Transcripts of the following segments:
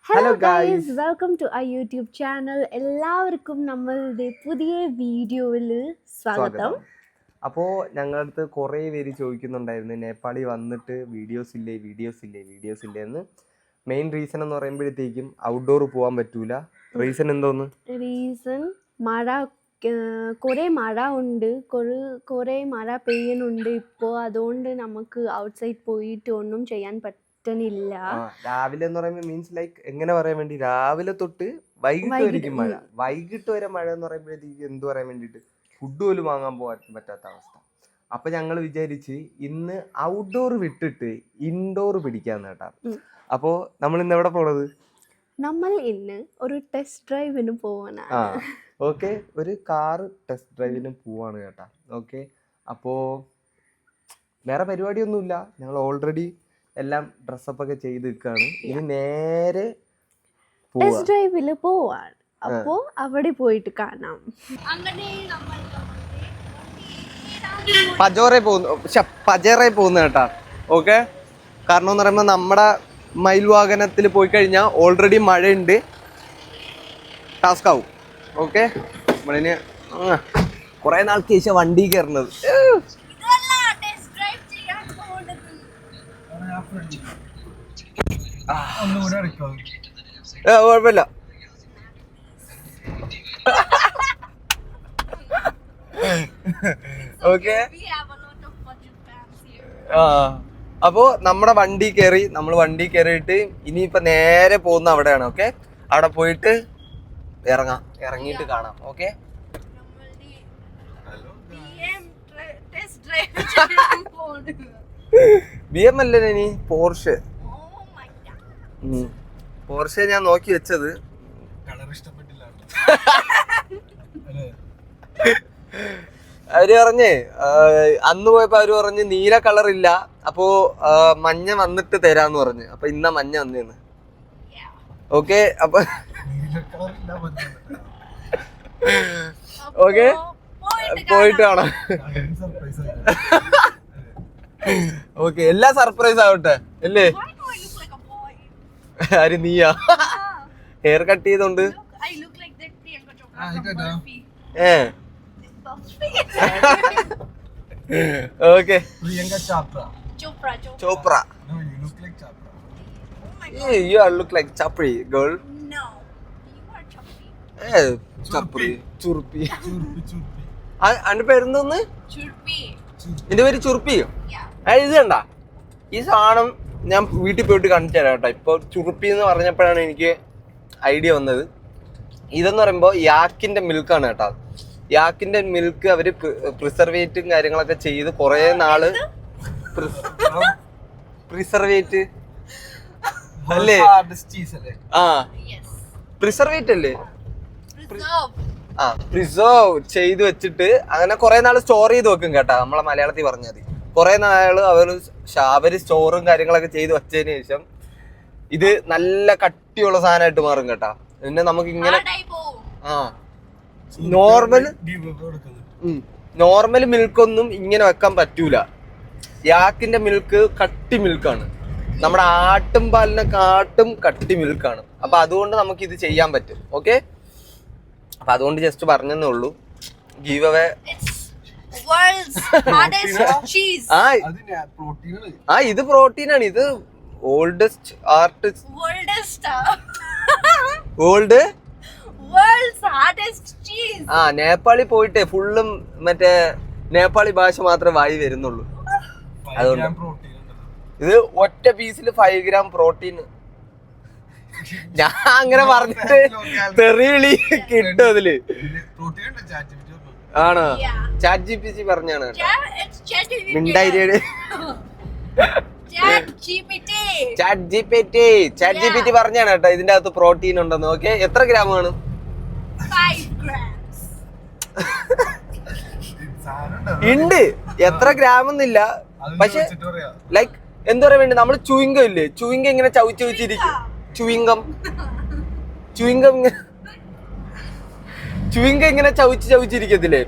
Hello guys, welcome to I YouTube channel. എല്ലാവർക്കും നമ്മളുടെ പുതിയ വീഡിയോയിൽ സ്വാഗതം. അപ്പോൾ ഞങ്ങളുടെ അടുത്ത് കുറേ പേര് ചോദിക്കുന്നുണ്ടായിരുന്നു, നേപ്പാളി വന്നിട്ട് വീഡിയോസ് ഇല്ലേ എന്ന്. മെയിൻ റീസൺ എന്ന് പറയുമ്പോഴത്തേക്കും ഔട്ട്ഡോർ പോകാൻ പറ്റൂല. റീസൺ എന്തോന്ന്? റീസൺ മഴ, കുറേ മഴ ഉണ്ട്, കുറേ മഴ പെയ്യുന്നുണ്ട് ഇപ്പോൾ. അതുകൊണ്ട് നമുക്ക് ഔട്ട്സൈഡ് പോയിട്ട് ഒന്നും ചെയ്യാൻ പറ്റുന്നില്ല. രാവിലെ എന്ന് പറയുമ്പോൾ മീൻസ് ലൈക്ക് എങ്ങനെ പറയാൻ വേണ്ടി, രാവിലെ തൊട്ട് വൈകിട്ട് വരെയും മഴ. വൈകിട്ട് വരെ മഴ എന്ന് പറയുമ്പോഴത്തേക്ക് എന്ത് പറയാൻ വേണ്ടിയിട്ട് ഫുഡ് പോലും വാങ്ങാൻ പോകാൻ പറ്റാത്ത അവസ്ഥ. അപ്പം ഞങ്ങൾ വിചാരിച്ച് ഇന്ന് ഔട്ട്ഡോർ വിട്ടിട്ട് ഇൻഡോർ പിടിക്കാന്ന് കേട്ടാ. അപ്പോൾ നമ്മൾ ഇന്ന് എവിടെ പോണത്? നമ്മൾ ഇന്ന് ഒരു ടെസ്റ്റ് ഡ്രൈവിന് പോവാനാണ്. ഓക്കെ, ഒരു കാറ് ടെസ്റ്റ് ഡ്രൈവിന് പോവാണ് കേട്ടാ. ഓക്കെ, അപ്പോൾ വേറെ പരിപാടിയൊന്നുമില്ല. ഞങ്ങൾ ഓൾറെഡി എല്ലാം ഡ്രസ്സപ്പ് ഒക്കെ ചെയ്ത് നിൽക്കുകയാണ്. ഇനി നേരെ ടെസ്റ്റ് ഡ്രൈവിൽ പോവാണ്. അപ്പോൾ അവിടെ പോയിട്ട് കാണാം. പജേറെ പോകുന്നു കേട്ടാ. ഓക്കെ, കാരണം എന്ന് പറയുമ്പോൾ നമ്മുടെ മയിൽ വാഹനത്തിൽ പോയി കഴിഞ്ഞാൽ ഓൾറെഡി മഴയുണ്ട്, ടാസ്ക് ആവും. ഓക്കെ, നമ്മളിന് കുറേ നാൾക്ക് ശേഷം വണ്ടി കയറുന്നത്. കുഴപ്പമില്ല. ഓക്കെ, അപ്പോ നമ്മുടെ വണ്ടി കയറി, നമ്മൾ വണ്ടി കയറിയിട്ട് ഇനിയിപ്പോ നേരെ പോകുന്ന അവിടെയാണ്. ഓക്കെ, അവിടെ പോയിട്ട് ഇറങ്ങിയിട്ട് കാണാം. ഓക്കെ, BM അല്ലേ ഇനി പോർഷെ. പോർഷെ ഞാൻ നോക്കി വെച്ചത്. അവര് പറഞ്ഞേ, അന്ന് പോയപ്പോ അവര് പറഞ്ഞ് നീല കളർ ഇല്ല, അപ്പോ മഞ്ഞ വന്നിട്ട് തരാന്ന് പറഞ്ഞ്. അപ്പൊ ഇന്ന മഞ്ഞ വന്നേന്ന്. ഓക്കെ, അപ്പൊ ഓക്കെ പോയിട്ട് കാണാം. ഓക്കെ, എല്ലാം സർപ്രൈസ് ആവട്ടെ അല്ലേ? ആര്, നീയാ? ഹെയർ കട്ട് ചെയ്തോണ്ട് okay. Chopra. You are look like Chapri girl. No, you are Chapri. Churpi. അന്റെ പേരെന്തോന്ന്? എന്റെ പേര് ചുറുപ്പി. ഇത് കണ്ട, ഈ സാധനം ഞാൻ വീട്ടിൽ പോയിട്ട് കാണിച്ചു തരാം കേട്ടോ. ഇപ്പൊ ചുറുപ്പി എന്ന് പറഞ്ഞപ്പോഴാണ് എനിക്ക് ഐഡിയ വന്നത്. ഇതെന്ന് പറയുമ്പോൾ യാക്കിന്റെ മിൽക്കാണ് കേട്ടോ. യാക്കിന്റെ മിൽക്ക് അവര് പ്രിസർവേറ്റും കാര്യങ്ങളൊക്കെ ചെയ്ത് കുറെ നാള് പ്രിസർവേറ്റ് അല്ലേ? പ്രിസർവേറ്റ് അല്ലേ? പ്രിസർവ് ചെയ്ത് വെച്ചിട്ട് അങ്ങനെ കുറെ നാള് സ്റ്റോർ ചെയ്ത് വെക്കും കേട്ടാ. നമ്മളെ മലയാളത്തിൽ പറഞ്ഞാൽ മതി. കുറെ നാള് അവര് സ്റ്റോറും കാര്യങ്ങളൊക്കെ ചെയ്ത് വെച്ചതിന് ശേഷം ഇത് നല്ല കട്ടിയുള്ള സാധനമായിട്ട് മാറും കേട്ടാ. പിന്നെ നമുക്ക് ഇങ്ങനെ നോർമൽ മിൽക്കൊന്നും ഇങ്ങനെ വെക്കാൻ പറ്റൂല. യാക്കിന്റെ മിൽക്ക് കട്ടി മിൽക്കാണ്. നമ്മുടെ ആട്ടുംപാലിനെക്കാട്ടും കട്ടി മിൽക്കാണ്. അപ്പൊ അതുകൊണ്ട് നമുക്ക് ഇത് ചെയ്യാൻ പറ്റും. ഓക്കെ, അപ്പൊ അതുകൊണ്ട് ജസ്റ്റ് പറഞ്ഞതേ ഉള്ളൂ. Give away. ഇത് പ്രോട്ടീനാണ്. ഇത് ഓൾഡസ്റ്റ് നേപ്പാളി പോയിട്ടേ ഫുള്ളും മറ്റേ നേപ്പാളി ഭാഷ മാത്രമേ വായി വരുന്നുള്ളൂ. അതുകൊണ്ട് ഇത് ഒറ്റ പീസിൽ 5 ഗ്രാം പ്രോട്ടീൻ. ഞാൻ അങ്ങനെ പറഞ്ഞിട്ട് തെറിവിളി കിട്ടും അതില്. ആണോ? ചാറ്റ് GPT പറഞ്ഞാണ് മിണ്ടായിരയുടെ. ചാറ്റ് GPT പറഞ്ഞാണ് കേട്ടോ ഇതിന്റെ അകത്ത് പ്രോട്ടീൻ ഉണ്ടെന്ന്. ഓക്കെ, എത്ര ഗ്രാം ആണ്? 5 grams. ഉണ്ട്, എത്ര ഗ്രാം എന്നില്ല. പക്ഷെ ലൈക്ക് എന്താ പറയാ വേണ്ടി, നമ്മള് ചുവിങ്കം ഇല്ലേ, ചുവിങ്കം ഇങ്ങനെ ചവിച്ച് വെച്ചിരിക്കും. ചുവിങ്കം ഇങ്ങനെ ചവിച്ചിരിക്കത്തില്ലേ,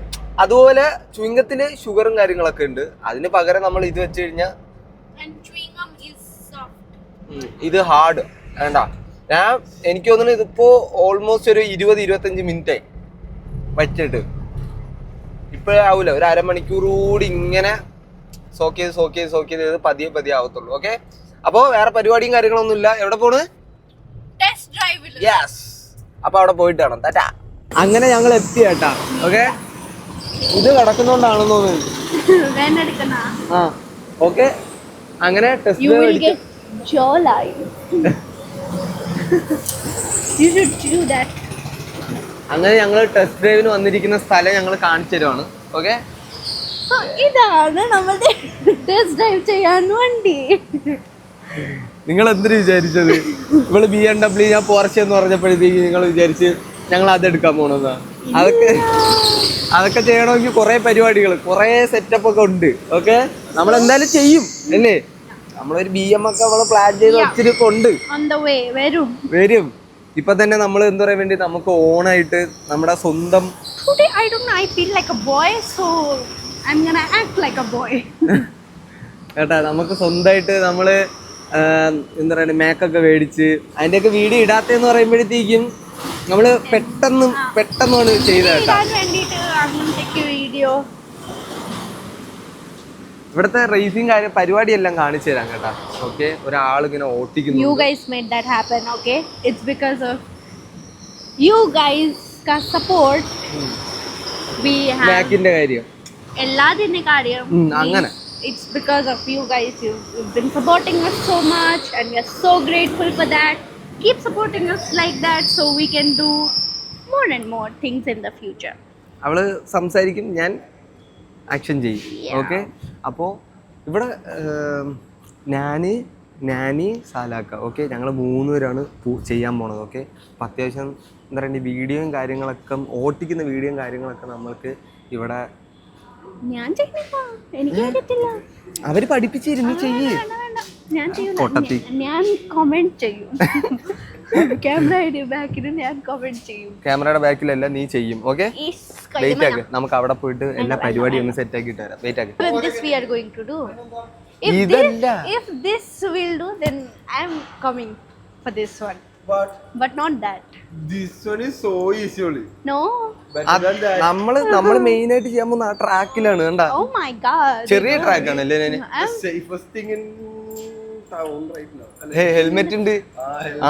അതുപോലെ ചുവിങ്കത്തില് ഷുഗറും കാര്യങ്ങളൊക്കെ ഉണ്ട്. അതിന് പകരം നമ്മൾ ഇത് വെച്ച് കഴിഞ്ഞാൽ ഇത് ഹാർഡ് വേണ്ട. എനിക്ക് തോന്നുന്നു ഇതിപ്പോ ഓൾമോസ്റ്റ് ഒരു 20-25 മിനിറ്റ് ആയി വച്ചിട്ട്. ഇപ്പഴേ ആവൂല, ഒരു അരമണിക്കൂർ കൂടി ഇങ്ങനെ സോക്ക് ചെയ്ത് പതിയെ ആവത്തുള്ളൂ. ഓക്കെ, അപ്പൊ വേറെ പരിപാടിയും കാര്യങ്ങളൊന്നും ഇല്ല. എവിടെ പോണ്? യെസ്, അപ്പൊ അവിടെ പോയിട്ട് കാണാം. ടാറ്റാ. അങ്ങനെ ഞങ്ങൾ എത്തി കേട്ടാ. ഓക്കെ, ഇത് കിടക്കുന്നോണ്ടാണെന്ന് തോന്നുന്നു. ആ ഓക്കെ, അങ്ങനെ ടെസ്റ്റ് അങ്ങനെ ഞങ്ങൾ ടെസ്റ്റ് ഡ്രൈവിന് വന്നിരിക്കുന്ന സ്ഥലം ഞങ്ങൾ കാണിച്ചു തരുവാണ്. ഓക്കെ, ഇതാണ് നമ്മുടെ ടെസ്റ്റ് ഡ്രൈവ് ചെയ്യാൻ വണ്ടി. നിങ്ങൾ എന്തിനു വിചാരിച്ചത്? ഇവള് BMW, ഞാൻ പോർഷെ എന്ന് പറഞ്ഞപ്പോഴത്തേക്ക് നിങ്ങൾ വിചാരിച്ച് ഞങ്ങൾ അതെടുക്കാൻ പോണെന്നാ? അതൊക്കെ ചെയ്യണമെങ്കിൽ കുറെ പരിപാടികൾ, കുറെ സെറ്റപ്പ് ഒക്കെ ഉണ്ട്. ഓക്കെ, നമ്മൾ എന്തായാലും ചെയ്യും അല്ലേ? നമ്മളൊരു BM ഒക്കെ നമ്മള് പ്ലാൻ ചെയ്ത് വെച്ചിട്ട് ഉണ്ട്, വരും. ഇപ്പൊ തന്നെ നമ്മൾ എന്താ പറയാൻ വേണ്ടി നമുക്ക് ഓണായിട്ട് നമ്മുടെ സ്വന്തം കേട്ടാ, നമുക്ക് സ്വന്തമായിട്ട് നമ്മള് എന്താ പറയുക മേക്കൊക്കെ മേടിച്ച് അതിന്റെയൊക്കെ വീഡിയോ ഇടാത്തെന്ന് പറയുമ്പോഴത്തേക്കും നമ്മള് പെട്ടെന്നാണ് ചെയ്തത് കേട്ടാ. ഇവിടുത്തെ റേസിംഗ് പരിപാടി എല്ലാം കാണിച്ചു തരാം കേട്ടാ. ഓക്കെ, ഒരാളിങ്ങനെ ഓട്ടിക്കുന്നു. You guys made that happen, okay? It's because of you guys support. We have ബാക്കിന്റെ കാര്യം എല്ലാതിന്റെ കാര്യം അങ്ങനെ. It's because of you guys. You've been supporting us so much and we are so grateful for that. Keep supporting us like that so we can do more and more things in the future. അവള് സംസാരിക്കും, ഞാൻ action ചെയ്യും. Okay, അപ്പോൾ ഇവിടെ Nani സാലാക്ക. Okay, ഞങ്ങൾ 3 പേരാണ് ചെയ്യാൻ പോണത്. ഓക്കെ, അപ്പം അത്യാവശ്യം എന്താ പറയുക വീഡിയോയും കാര്യങ്ങളൊക്കെ, ഓട്ടിക്കുന്ന വീഡിയോയും കാര്യങ്ങളൊക്കെ നമ്മൾക്ക് ഇവിടെ അവര് പഠിപ്പിച്ചിരുന്നു ചെയ്യേ. ഞാൻ കമന്റ് ചെയ്യും. ക്യാമറയുടെ ബാക്കിലല്ല, നീ ചെയ്യും. ഓക്കെ, വെയിറ്റ് ആക്ക്, നമുക്ക് അവിടെ പോയിട്ട് എല്ലാ പരിപാടിയും ഒന്ന് സെറ്റ് ആക്കിയിട്ട് വരാം. വെയിറ്റ് ആക്ക്. If this will do, then I am coming for this one. But not that. This one is so easy only. No. നമ്മള് മെയിൻ ആയിട്ട് ചെയ്യാൻ പോകുന്ന ആ ട്രാക്കിലാണ്. കണ്ടാ, oh my god, ചെറിയ ട്രാക്ക് ആണ് അല്ലേ? safest thing in town right now. Helmet ഉണ്ട്.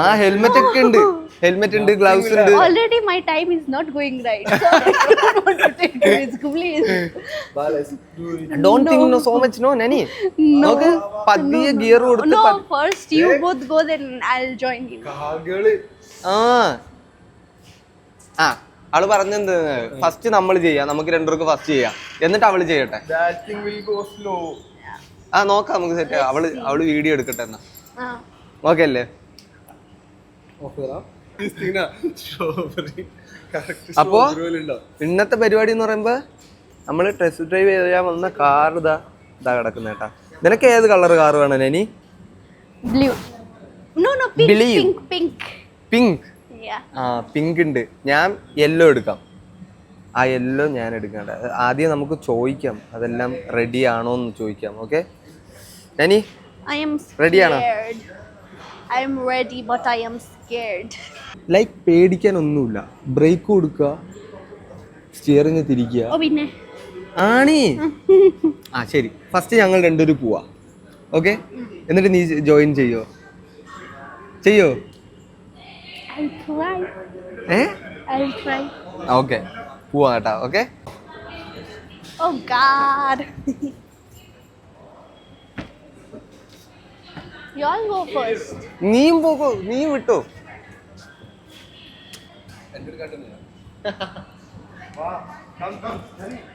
ആ ഹെൽമെറ്റ് ഒക്കെ ഉണ്ട്, ഹെൽമെറ്റ് ഉണ്ട്, ഗ്ലൗസ് ഉണ്ട്. Already my time is not going right, so I don't want to take risk, please. Don't think so much, no Nani. No. Okay, പതിയെ gear കൊടുത്ത്. No, first you both go, then I'll join you. അവള് പറഞ്ഞെന്ത്, first നമ്മൾ ചെയ്യാം, നമുക്ക് 2 പേർക്ക് first ചെയ്യാം, എന്നിട്ട് അവള് ചെയ്യട്ടെ. That thing will go slow. നോക്കാം, നമുക്ക് സെറ്റ്. അവള് വീഡിയോ എടുക്കട്ടെ എന്നാ. ഓക്കെ അല്ലേ? അപ്പോ ഇന്നത്തെ പരിപാടി എന്ന് പറയുമ്പോ നമ്മള് ടെസ്റ്റ് ഡ്രൈവ് ചെയ്യാൻ വന്ന കാർ ഇതാ കിടക്കുന്ന കേട്ടാ. നിനക്ക് ഏത് കളർ കാർ വേണം നനി? Blue. No, pink. Yeah. Pink ഉണ്ട്. ഞാൻ യെല്ലോ എടുക്കാം. ആ യെല്ലോ ഞാൻ എടുക്കണ്ട. ആദ്യം നമുക്ക് ചോദിക്കാം അതെല്ലാം റെഡി ആണോ എന്ന് ചോദിക്കാം. ഓക്കെ നനി, I am റെഡിയാണോ? I am ready, but I am scared. Like പേടിക്കാനൊന്നുമില്ല. ബ്രേക്ക് കൊടുക്കുക, സ്റ്റിയറിംഗ് തിരിക്കുക. പിന്നെ ആണി. ശരി, ഫസ്റ്റ് ഞങ്ങൾ 2 പേരും പോവാ. ഓക്കെ, എന്നിട്ട് നീ ജോയിൻ ചെയ്യോ? I'll try. I'll try. Okay, പോവാ കേട്ടാ. Okay. Oh god. You all go first. നീയും പോകോ, നീയും വിട്ടോ.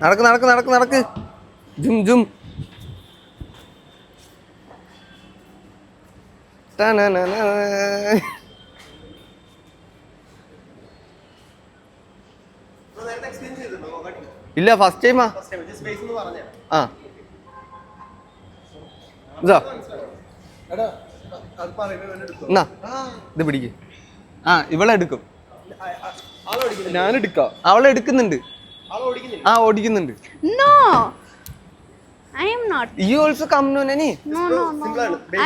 നടക്ക്. ജും. ഇല്ല, ഫസ്റ്റ് ടൈമാ. ഇത് പിടിക്ക്. ഇവളെടുക്കും, ഞാനെടുക്കാം. അവളെടുക്കുന്നുണ്ട്. ഓടിക്കുന്നുണ്ട്. No, I am not. You also come, no Nani? No.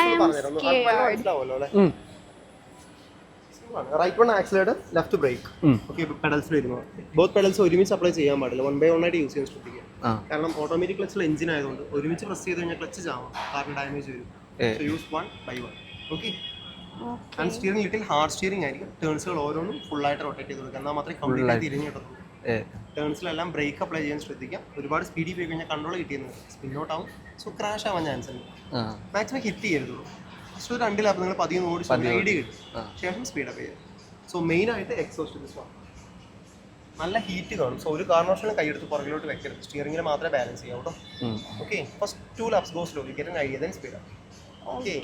I am scared. Right one accelerator left brake. Okay, പെഡൽസിൽ വരുന്നത് ബോത്ത് പെഡൽസ് ഒരുമിച്ച് അപ്ലൈ ചെയ്യാൻ പാടില്ല, 1 by 1 ആയിട്ട് യൂസ് ചെയ്യാൻ ശ്രദ്ധിക്കുക. കാരണം ഓട്ടോമാറ്റിക് ക്ലച്ചിൽ എഞ്ചിൻ ആയതുകൊണ്ട് ഒരുമിച്ച് പ്രസ് ചെയ്ത് കഴിഞ്ഞാൽ ക്ലച്ച് ചാവാം, കാരണം ഡാമേജ് വരും. So use 1 by 1. Okay, and steering little hard steering ആയിരിക്കും. ടേൺസുകൾ ഓരോന്നും ഫുൾ ആയിട്ട് റൊട്ടേറ്റ് ചെയ്ത് കൊടുക്കുക, എന്നാൽ മാത്രമേ കംപ്ലീറ്റ് ആയി തിരിഞ്ഞു കിട്ടത്തുള്ളൂ. ടേൺസിലെല്ലാം ബ്രേക്ക് അപ്ലൈ ചെയ്യാൻ ശ്രദ്ധിക്കാം. ഒരുപാട് സ്പീഡിൽ പോയി കഴിഞ്ഞാൽ കൺട്രോൾ കിട്ടിയെന്ന് സ്പിൻ ഔട്ട് ആവും, സോ ക്രാഷ് ആവാൻ ചാൻസ് ഉണ്ട്. മാക്സിമം ഹിറ്റ് ചെയ്യരുതുള്ളൂ. ഫസ്റ്റ് ഒരു 2 ലാപ്പ് നിങ്ങൾ പതിയെ ഓടിച്ച് ഐഡിയ കിട്ടും, ശേഷം സ്പീഡ് അപ്പ് ചെയ്യുക. സോ മെയിൻ ആയിട്ട് എക്സോസ്റ്റ് ദിസ് വൺ നല്ല ഹീറ്റ് കാണും. സോ ഒരു കാരണവശാലും കൈയെടുത്ത് പുറകിലോട്ട് വെക്കരുത്, സ്റ്റിയറിംഗിൽ മാത്രമേ ബാലൻസ് ചെയ്യാവൂ കേട്ടോ. Okay, first 2 laps go slowly, get an idea, then speed up. Okay.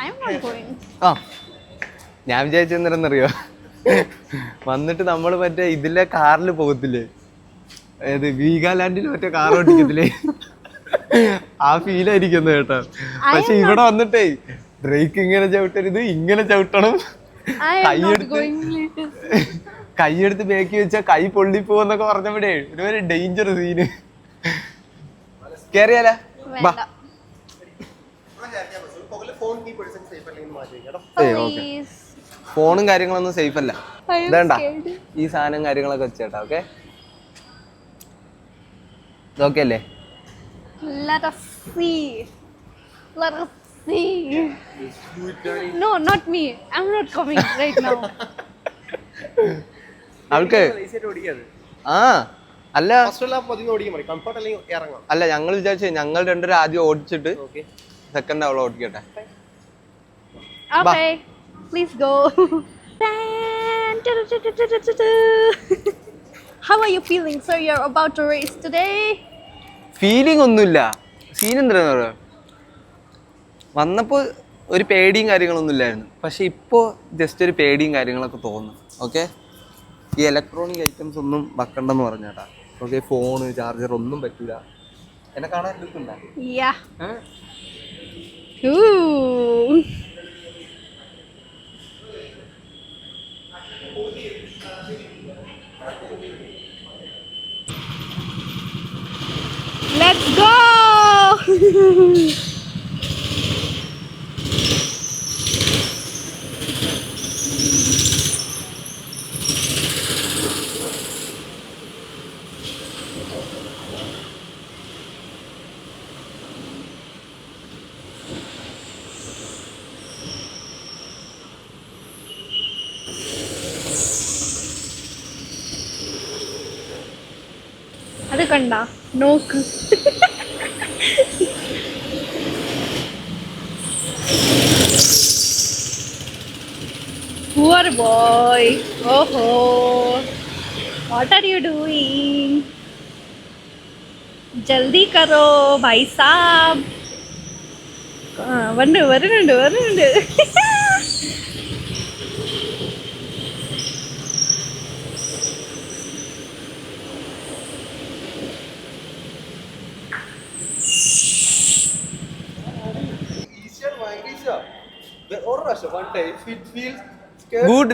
I'm not going. ഞാൻ വിചാരിച്ചെന്നറിയോ, വന്നിട്ട് നമ്മൾ മറ്റേ ഇതിലെ കാറിൽ പോകത്തില്ലേ, ഏത് വീഗാലാൻഡിൽ മറ്റേ കാർ ഓടിക്കത്തില്ലേ, ആ ഫീലായിരിക്കുന്നു കേട്ടോ. പക്ഷെ ഇവിടെ വന്നിട്ടേ ബ്രേക്ക് ഇങ്ങനെ ചവിട്ടരുത്, ഇങ്ങനെ ചവിട്ടണം, കൈയെടുത്ത് ബേക്കി വെച്ചാൽ കൈ പൊള്ളിപ്പോന്നൊക്കെ പറഞ്ഞപ്പോഴേ ഒരു ഡേഞ്ചർ സീന്. കേറിയാലേ ഫോണും കാര്യങ്ങളൊന്നും സേഫ് അല്ല. വേണ്ട ഈ സാധനം കാര്യങ്ങളൊക്കെ വെച്ചേട്ടാ. ഓക്കെ, ഓക്കെ അല്ലേ? Let us see. Let us see. No, not me. I'm not coming right now. അവൾക്ക് അല്ല അല്ല ഞങ്ങൾ വിചാരിച്ചു ഞങ്ങൾ രണ്ടുപേരും ആദ്യം ഓടിച്ചിട്ട് സെക്കൻഡ് അവൾ ഓടിക്കട്ടെ. Okay, please go. How are you feeling, sir? You're about to race today. Feeling ഒന്നുമില്ല. സീൻ എന്താണെന്ന് പറയുക, വന്നപ്പോൾ ഒരു പേടിയും കാര്യങ്ങളൊന്നും ഇല്ലായിരുന്നു, പക്ഷെ ഇപ്പോൾ ജസ്റ്റ് ഒരു പേടിയും കാര്യങ്ങളൊക്കെ തോന്നുന്നു. ഓക്കെ, ഈ ഇലക്ട്രോണിക് ഐറ്റംസ് ഒന്നും വെക്കണ്ടെന്ന് പറഞ്ഞേട്ടാ. ഓക്കെ, ഫോണ് ചാർജർ ഒന്നും പറ്റൂല. എന്നെ കാണാൻ എടുക്കണ്ട. Yeah. Ooh. Let's go. അത് കണ്ട നോക്ക്. Poor boy. Oh, what are you doing? जल्दी करो भाई साहब. വരുന്നുണ്ട്. Good,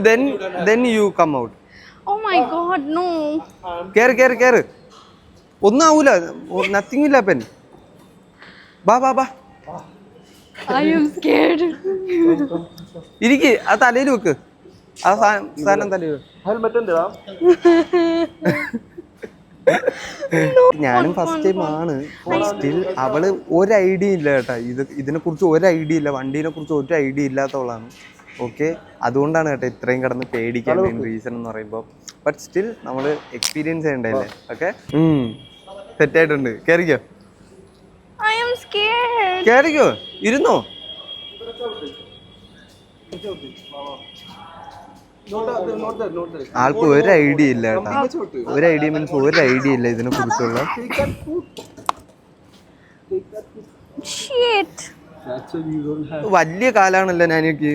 then you come out. Oh my god, no. കേറ്. ഒന്നും ആവൂല, നത്തിങ് ഇല്ല പെൻ. ബാ I am scared. ഇരിക്ക്, ആ തലയിൽ വെക്ക്, ആ സാധനം തലയിൽ വെക്ക്. ഞാനും ഫസ്റ്റ് ടൈം ആണ്. സ്റ്റിൽ അവള് ഒരു ഐഡിയ ഇല്ല കേട്ടാ, ഇതിനെ കുറിച്ച് ഒരു ഐഡിയ ഇല്ല, വണ്ടീനെ കുറിച്ച് ഒരു ഐഡിയ ഇല്ലാത്തവളാണ്. ഓക്കെ, അതുകൊണ്ടാണ് കേട്ടോ ഇത്രയും കിടന്ന് പേടിക്കാൻ മെയിൻ റീസൺ എന്ന് പറയുമ്പോൾ. ബട്ട് സ്റ്റിൽ നമ്മൾ എക്സ്പീരിയൻസ് ചെയ്യണ്ടല്ലേ. ഓക്കെ, സെറ്റായിട്ടുണ്ട്. കേറിക്കോ. I am scared. കേറിക്കോ, ഇരുന്നോ. ആൾക്ക് ഒരു ഐഡിയ ഇല്ല കേട്ടാ, ഒരു ഐഡിയ മീൻസ് ഒരു ഐഡിയ ഇല്ല ഇതിനെ കുറിച്ചുള്ള. വലിയ കാലാണല്ലോ ഞാനൊക്കെ.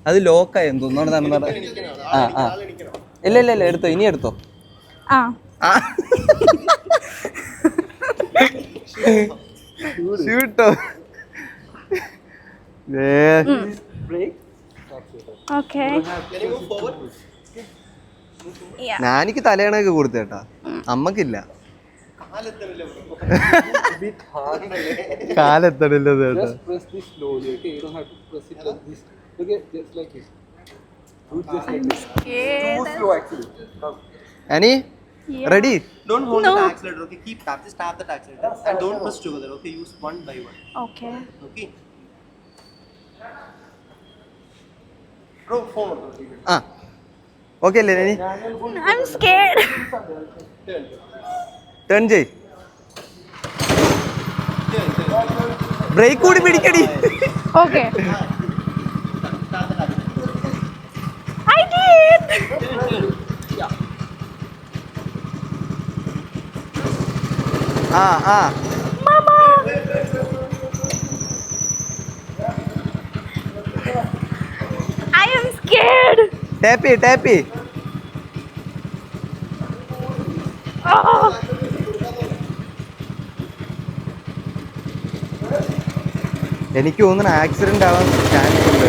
അത് ലോക്കായെന്ന് തോന്നുന്നു. ഇല്ല എടുത്തോ, ഇനി എടുത്തോ. ഷൂട്ടോ. ഞാനിക്ക് തലയണൊക്കെ കൊടുത്തേട്ടാ, അമ്മക്കില്ല. കാലെത്തണില്ലത് കേട്ടോ. Just press this slowly, okay? You don't have to press it like this. Okay, just like this. Do it just like this. Too slow actually. Come. Ani ready? Don't hold the accelerator, okay? Keep tap, just tap the accelerator and don't press together, okay? Use one by one. Okay. Okay? Bro, phone. ആ okay അല്ലേ അനി? I'm scared. Turn ചെയ്. Break കൂടി പിടിക്കടി. Okay. I did. ആ ആ Mama. I am scared. ടാപ്പി. Oh. എനിക്ക് തോന്നുന്നു accident ആവാൻ chance ഉണ്ട്.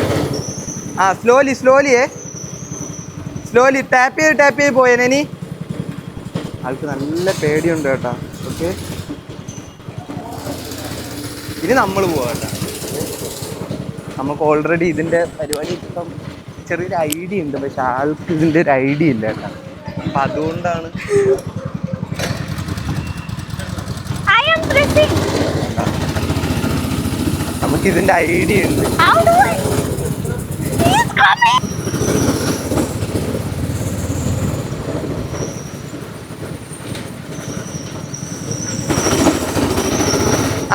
ആ സ്ലോലി ടാപ്പ് ചെയ്ത് പോയേനി. ആൾക്ക് നല്ല പേടിയുണ്ട് കേട്ടോ. ഓക്കെ, ഇനി നമ്മൾ പോവാ കേട്ടോ. നമുക്ക് ഓൾറെഡി ഇതിൻ്റെ പരിപാടി ഇപ്പം ചെറിയൊരു ഐഡിയ ഉണ്ട്, പക്ഷെ ആൾക്ക് ഇതിൻ്റെ ഒരു ഐഡിയ ഇല്ല കേട്ടോ. അപ്പം അതുകൊണ്ടാണ് I am pressing. നമുക്ക് ഇതിൻ്റെ ഐഡിയ ഉണ്ട്. How do I? He is coming.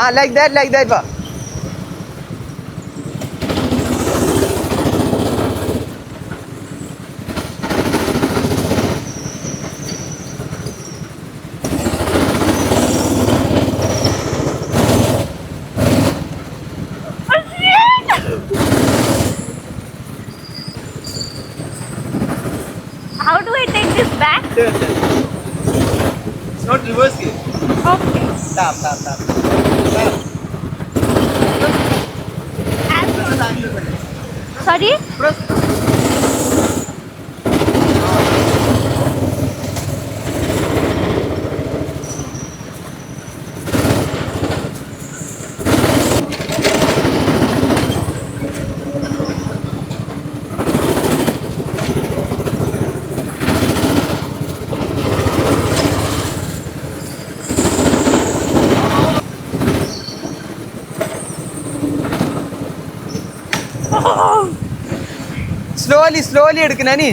ആ ലൈക്ക് ദാറ്റ് വാ. How do I take this back? It's not reverse gear. Okay. Tap. Sorry? Slowly എടുക്കണ നീ.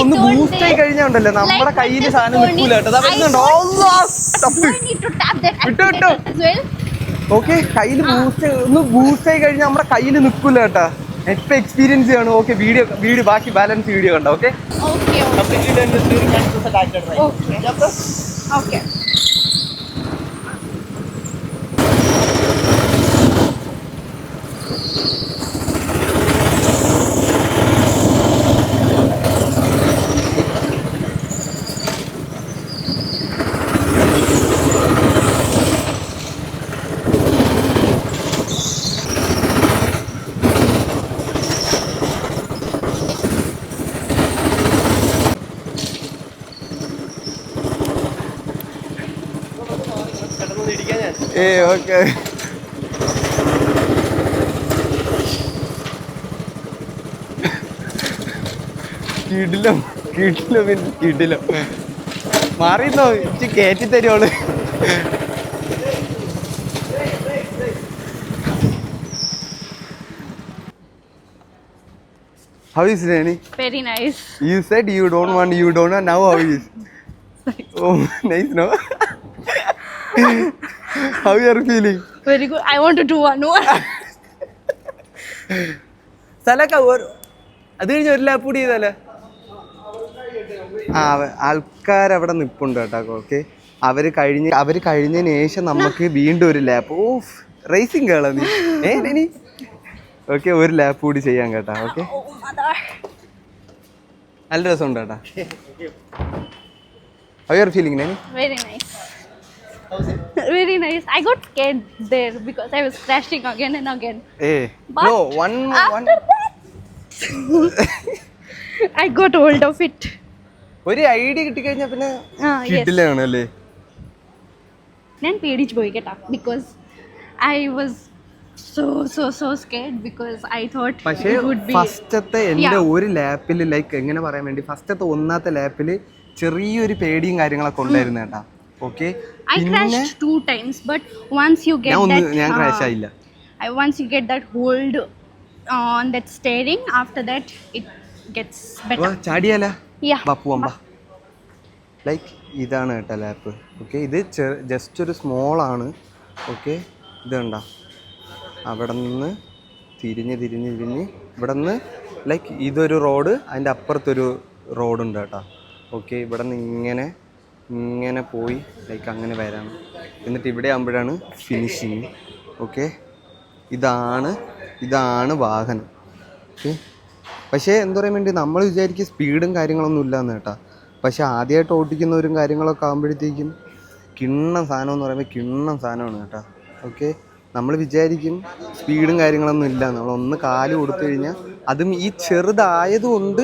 ഒന്ന് ബൂസ്റ്റ് ആയി കഴിഞ്ഞുണ്ടല്ലോ നമ്മുടെ കയ്യിൽ സാധനം നിൽക്കൂല കേട്ടോ. Do I need to tap that accelerator as well? Okay, കയ്യിൽ ബൂസ്റ്റ് ആയി കഴിഞ്ഞാൽ നമ്മുടെ കയ്യിൽ നിൽക്കൂല കേട്ടാ. ഇപ്പൊ എക്സ്പീരിയൻസ് ചെയ്യണം. ഓക്കെ, വീഡിയോ ബാക്കി ബാലൻസ് വീഡിയോ കണ്ടോ. Okay, Okay. Completely done with steering and press the accelerator right. Okay. Yeah, press. Okay. Okay. കിടിലം മാറിന്നോ ഇച്ചി കയറ്റി തരുവോള്. How is Rani? Very nice. You said you don't want, now how is? Oh, nice, no? How you are feeling? Very good. I want to do one more. സ്ഥലമൊക്കെ അത് കഴിഞ്ഞ് ഒരു lap കൂടി ചെയ്താലോ. ആ ആൾക്കാരവിടെ നിൽപ്പുണ്ട് കേട്ടോ. ഓക്കെ, അവർ കഴിഞ്ഞതിന് ശേഷം നമുക്ക് വീണ്ടും ഒരു ലാപ്പ്. ഓ, റേസിംഗ് കേളാ നീ. നീ ഓക്കെ, ഒരു ലാപ്പ് കൂടി ചെയ്യാൻ കേട്ടാ. ഓക്കെ, നല്ല രസമുണ്ട് കേട്ടാ. How you are feeling, Nani? Very nice. Very nice. I got scared there because I was crashing again and again. But no one after that, I got hold of it. ഒരു idea കിട്ടിക്കഴിഞ്ഞാൽ പിന്നെ Yes. കിട്ടില്ലാണ് അല്ലേ? ഞാൻ പേടിച്ചു പോയി കേട്ടാ because I was so scared because I thought പക്ഷേ it would be. ഫസ്റ്റത്തെ എൻ്റെ ഒരു ലാപ്പിൽ ലൈക്ക് എങ്ങനെ പറയാൻ വേണ്ടി ഫസ്റ്റത്തെ ഒന്നാമത്തെ ലാപ്പിൽ ചെറിയൊരു പേടിയും കാര്യങ്ങളൊക്കെ ഉണ്ടായിരുന്നു കേട്ടാ. Okay, I crashed 2 times, but once you get ഞാൻ ക്രാഷ് ആയില്ല. once you get that hold on that steering, after that it gets better. ചാടിയാല Yeah. പോവാം ബാ. ലൈക്ക് ഇതാണ് കേട്ടോ ലാപ്പ്. ഓക്കെ, ഇത് ജസ്റ്റ് ഒരു സ്മോൾ ആണ്. ഓക്കെ, ഇത് കണ്ട അവിടെ നിന്ന് തിരിഞ്ഞ് ഇവിടെ നിന്ന് ലൈക്ക് ഇതൊരു റോഡ്, അതിൻ്റെ അപ്പുറത്തൊരു റോഡുണ്ട് കേട്ടോ. ഓക്കെ, ഇവിടെ നിന്ന് ഇങ്ങനെ പോയി ലൈക്ക് അങ്ങനെ വരാണ്. എന്നിട്ട് ഇവിടെ ആകുമ്പോഴാണ് ഫിനിഷിങ്. ഓക്കെ, ഇതാണ് വാഹനം. ഓക്കെ, പക്ഷേ എന്താ പറയാൻ വേണ്ടി നമ്മൾ വിചാരിക്കും സ്പീഡും കാര്യങ്ങളൊന്നും ഇല്ലയെന്ന് കേട്ടോ. പക്ഷേ ആദ്യമായിട്ട് ഓടിക്കുന്നവരും കാര്യങ്ങളൊക്കെ ആകുമ്പോഴത്തേക്കും കിണ്ണം സാധനം എന്ന് പറയുമ്പോൾ കിണ്ണം സാധനമാണ് കേട്ടോ. ഓക്കെ, നമ്മൾ വിചാരിക്കും സ്പീഡും കാര്യങ്ങളൊന്നും ഇല്ല. നമ്മളൊന്ന് കാല് കൊടുത്തു കഴിഞ്ഞാൽ അതും ഈ ചെറുതായതുകൊണ്ട്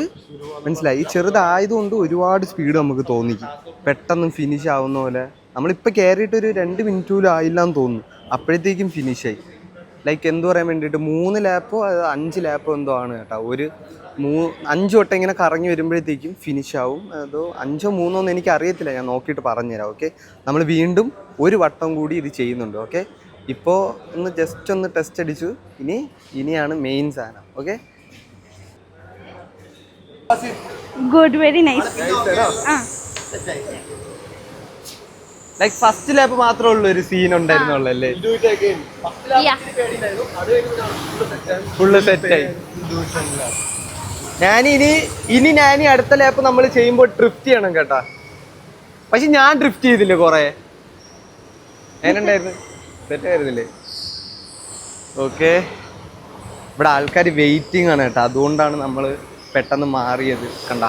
മനസ്സിലായി, ഈ ചെറുതായതുകൊണ്ട് ഒരുപാട് സ്പീഡ് നമുക്ക് തോന്നിക്കും. പെട്ടെന്ന് ഫിനിഷ് ആവുന്ന പോലെ നമ്മളിപ്പോൾ കയറിയിട്ട് ഒരു 2 മിനിറ്റ് പോലും ആയില്ലാന്ന് തോന്നുന്നു, അപ്പോഴത്തേക്കും ഫിനിഷായി. ലൈക്ക് എന്തു പറയാൻ വേണ്ടിയിട്ട് 3 ലാപ്പോ 5 ലാപ്പോ എന്തോ ആണ് കേട്ടോ. ഒരു 5 വട്ടം ഇങ്ങനെ കറങ്ങി വരുമ്പോഴത്തേക്കും ഫിനിഷ് ആവും. അതോ 5ഓ 3ഓ എന്ന് എനിക്ക് അറിയത്തില്ല, ഞാൻ നോക്കിയിട്ട് പറഞ്ഞുതരാം. ഓക്കെ, നമ്മൾ വീണ്ടും ഒരു വട്ടം കൂടി ഇത് ചെയ്യുന്നുണ്ട്. ഓക്കെ, ഇപ്പോൾ ഒന്ന് ജസ്റ്റ് ഒന്ന് ടെസ്റ്റ് അടിച്ചു. ഇനിയാണ് മെയിൻ സാധനം. Okay, Good, very nice. Like first lap മാത്രമേ ഉള്ളൂ ഒരു സീൻ ഉണ്ടായിരുന്നുള്ളൂ അല്ലേ? Yeah. ഫുള്ള് സെറ്റായി. ഞാൻ അടുത്ത ലാപ്പ് നമ്മൾ ചെയ്യുമ്പോൾ ഡ്രിഫ്റ്റ് ചെയ്യണം കേട്ടാ. പക്ഷെ ഞാൻ ഡ്രിഫ്റ്റ് ചെയ്തില്ലേ കുറേ. എങ്ങനെയുണ്ടായിരുന്നു? സെറ്റായിരുന്നില്ലേ? ഓക്കെ, ഇവിടെ ആൾക്കാർ വെയിറ്റിംഗ് ആണ് കേട്ടോ, അതുകൊണ്ടാണ് നമ്മൾ പെട്ടെന്ന് മാറിയത്. കണ്ട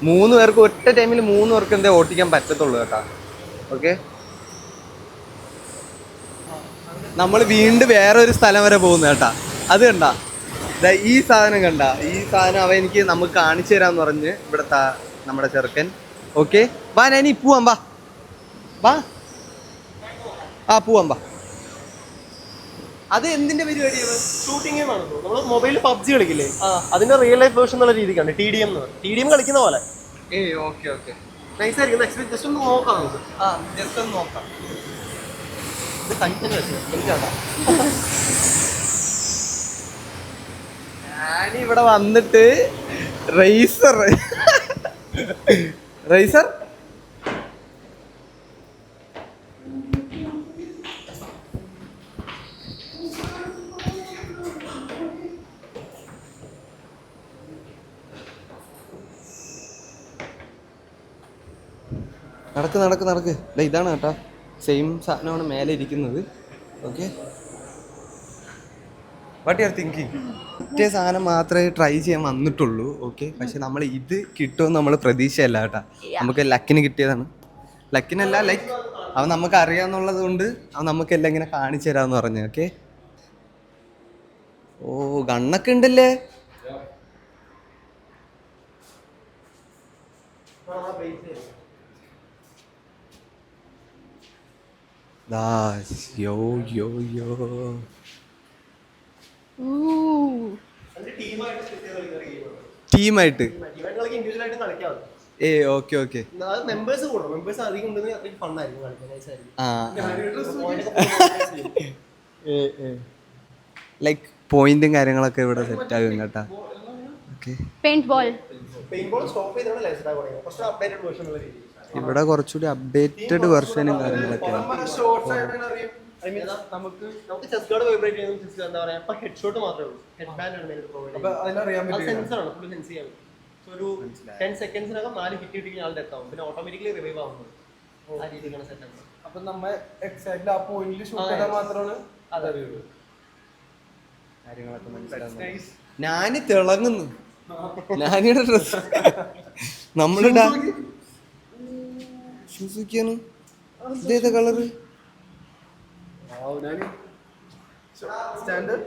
3 പേർക്ക് ഒറ്റ ടൈമിൽ 3 പേർക്ക് എന്തേ ഓട്ടിക്കാൻ പറ്റത്തുള്ളൂ കേട്ടോ. ഓക്കെ, നമ്മൾ വീണ്ടും വേറെ ഒരു സ്ഥലം വരെ പോകുന്നു കേട്ടാ. അത് കണ്ട, ഈ സാധനം കണ്ട, ഈ സാധനം അവ നമുക്ക് കാണിച്ചു തരാന്ന് പറഞ്ഞ് ഇവിടുത്തെ നമ്മുടെ ചെറുക്കൻ. ഓക്കെ, വാ ഞാനീ പോവാം, വാ പോവാം. അത് എന്തിന്റെ പരിപാടിയാണ്? ഷൂട്ടിംഗ് ആണ്. നമ്മൾ മൊബൈലിൽ PUBG കളിക്കില്ലേ, അതിന്റെ റിയൽ ലൈഫ് വേർഷൻ എന്നുള്ള രീതിക്കാണ് TDM കളിക്കുന്ന പോലെ. ഓക്കെ നൈസ് ആയിരിക്കും. ജസ്റ്റ് ഒന്ന് നോക്കാം നമുക്ക്. ജസ്റ്റ് ഒന്ന് നോക്കാം. ഇത് കണ്ടിന്യൂ എനിക്കാണ്. ഞാനിവിടെ വന്നിട്ട് റേസർ നടക്ക്. ഇതാണ് കേട്ടോ, സെയിം സാധനമാണ് മേലെ ഇരിക്കുന്നത്. Okay, what you are thinking? ഒറ്റ സാധനം മാത്രമേ ട്രൈ ചെയ്യാൻ വന്നിട്ടുള്ളൂ. ഓക്കെ, പക്ഷെ നമ്മൾ ഇത് കിട്ടുമെന്ന് നമ്മൾ പ്രതീക്ഷയല്ല കേട്ടോ. നമുക്ക് ലക്കിന് കിട്ടിയതാണ്. ലക്കിനല്ല, ലൈക്ക് അവൻ നമുക്ക് അറിയാമെന്നുള്ളത് കൊണ്ട് അവൻ നമുക്കെല്ലാം ഇങ്ങനെ കാണിച്ചു തരാമെന്ന് പറഞ്ഞു. ഓക്കെ, ഓ ഗണ്ണൊക്കെ ഉണ്ടല്ലേ. യോ ടീമായിട്ട് ഓക്കെ മെമ്പേഴ്സ് കൂടണം. മെമ്പേഴ്സ് അധികം ഉണ്ടെങ്കിൽ അത്രയും ഫണ്ണായിരിക്കും കളിക്കാൻ. നൈസായിരിക്കും. ലൈക്ക് പോയിന്റും കാര്യങ്ങളൊക്കെ ഇവിടെ സെറ്റ് ആകും കേട്ടാ. Okay, Paintball. സ്റ്റോപ്പ് ചെയ്താണ് ലൈസൻസ് ആകുന്നത്. കുറച്ച് അപ്ഡേറ്റഡ് വേർഷൻ ഉള്ള രീതി. ഇവിടെ കുറച്ചുകൂടി അപ്ഡേറ്റഡ് വെർഷനും കാര്യങ്ങളൊക്കെയാണ്. നമുക്ക് ചെസ് ഗാർഡ് വൈബ്രേറ്റ് ചെയ്യുന്ന എന്താ പറയാ, ഇപ്പൊ ഹെഡ് ഷോട്ട് മാത്രമേ ഉള്ളൂ. ഹെഡ് ബാൻഡ് ആണ് മെയിൻ പ്രൊവൈഡ് ചെയ്യുന്നത്. സെൻസറാണ്, ഫുൾ സെൻസ് ചെയ്യാൻ. ഒരു 10 സെക്കൻഡ്സിനകം 4 ഹിറ്റ് കിട്ടിയ ആളുടെ എത്താവും. പിന്നെ ഓട്ടോമാറ്റിക്കലി റിവൈവ് ആവുന്നത്. ആ രീതിയിലാണ് സെറ്റ് ആവുന്നത്. അപ്പൊ നമ്മ എക്സാക്ട്ലി ആ പോയിന്റിൽ ഷൂട്ട് ചെയ്താൽ മാത്രമാണ് അതറിയുള്ളൂ. കാര്യങ്ങളൊക്കെ മനസ്സിലാവുന്നത്. ഞാന് തിളങ്ങുന്നു. ഞാനിയുടെ ഡ്രസ് നമ്മളിടാ ഷൂസുക്കിയാണ്. ഇതേതാ കളറ്? Standard.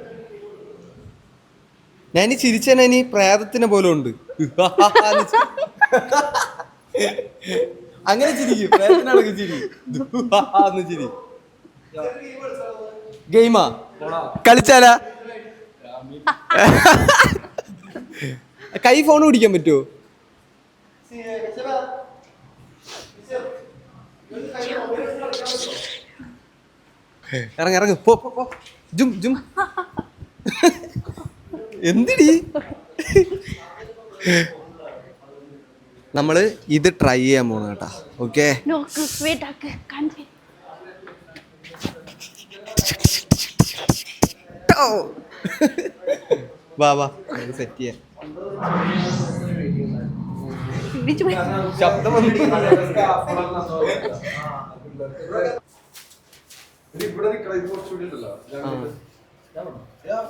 ഞാൻ ചിരിച്ചനി പ്രേതത്തിനെ പോലെ ഉണ്ട്. അങ്ങനെ ചിരിക്കും, പ്രേതത്തിനടക്ക് ചിരി. ചിരി. ഗെയിമാ കളിച്ചാലാ? കൈ ഫോൺ പിടിക്കാൻ പറ്റുമോ? ഇറങ്ങ പോ ജും ജും. എന്തിടി? നമ്മള് ഇത് ട്രൈ ചെയ്യാൻ പോണ കേട്ടാ. Okay, No, wait, I can't wait. വാ വാ സെറ്റ് ചെയ്യാൻ. ശബ്ദം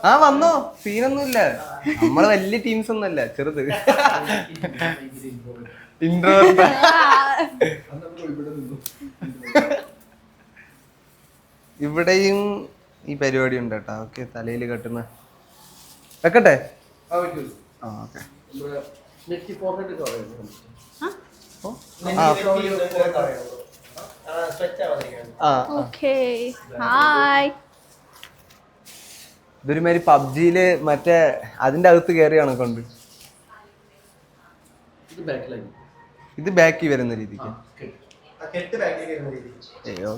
ആ വന്നോ, സീനൊന്നുമില്ല. നമ്മള് വലിയ ടീംസ് ഒന്നുമല്ല, ചെറുത്. ഇവിടെയും ഈ പരിപാടി ഉണ്ട് കേട്ടാ. ഓക്കെ, തലയിൽ കെട്ടുന്ന വെക്കട്ടെ. Okay. Hi. ഇതൊരുമാതിരി പബ്ജിയില് മറ്റേ അതിന്റെ അകത്ത് കയറി കണക്കുണ്ട്. ഇത് ബാക്കി വരുന്ന രീതിക്ക്. അയ്യോ,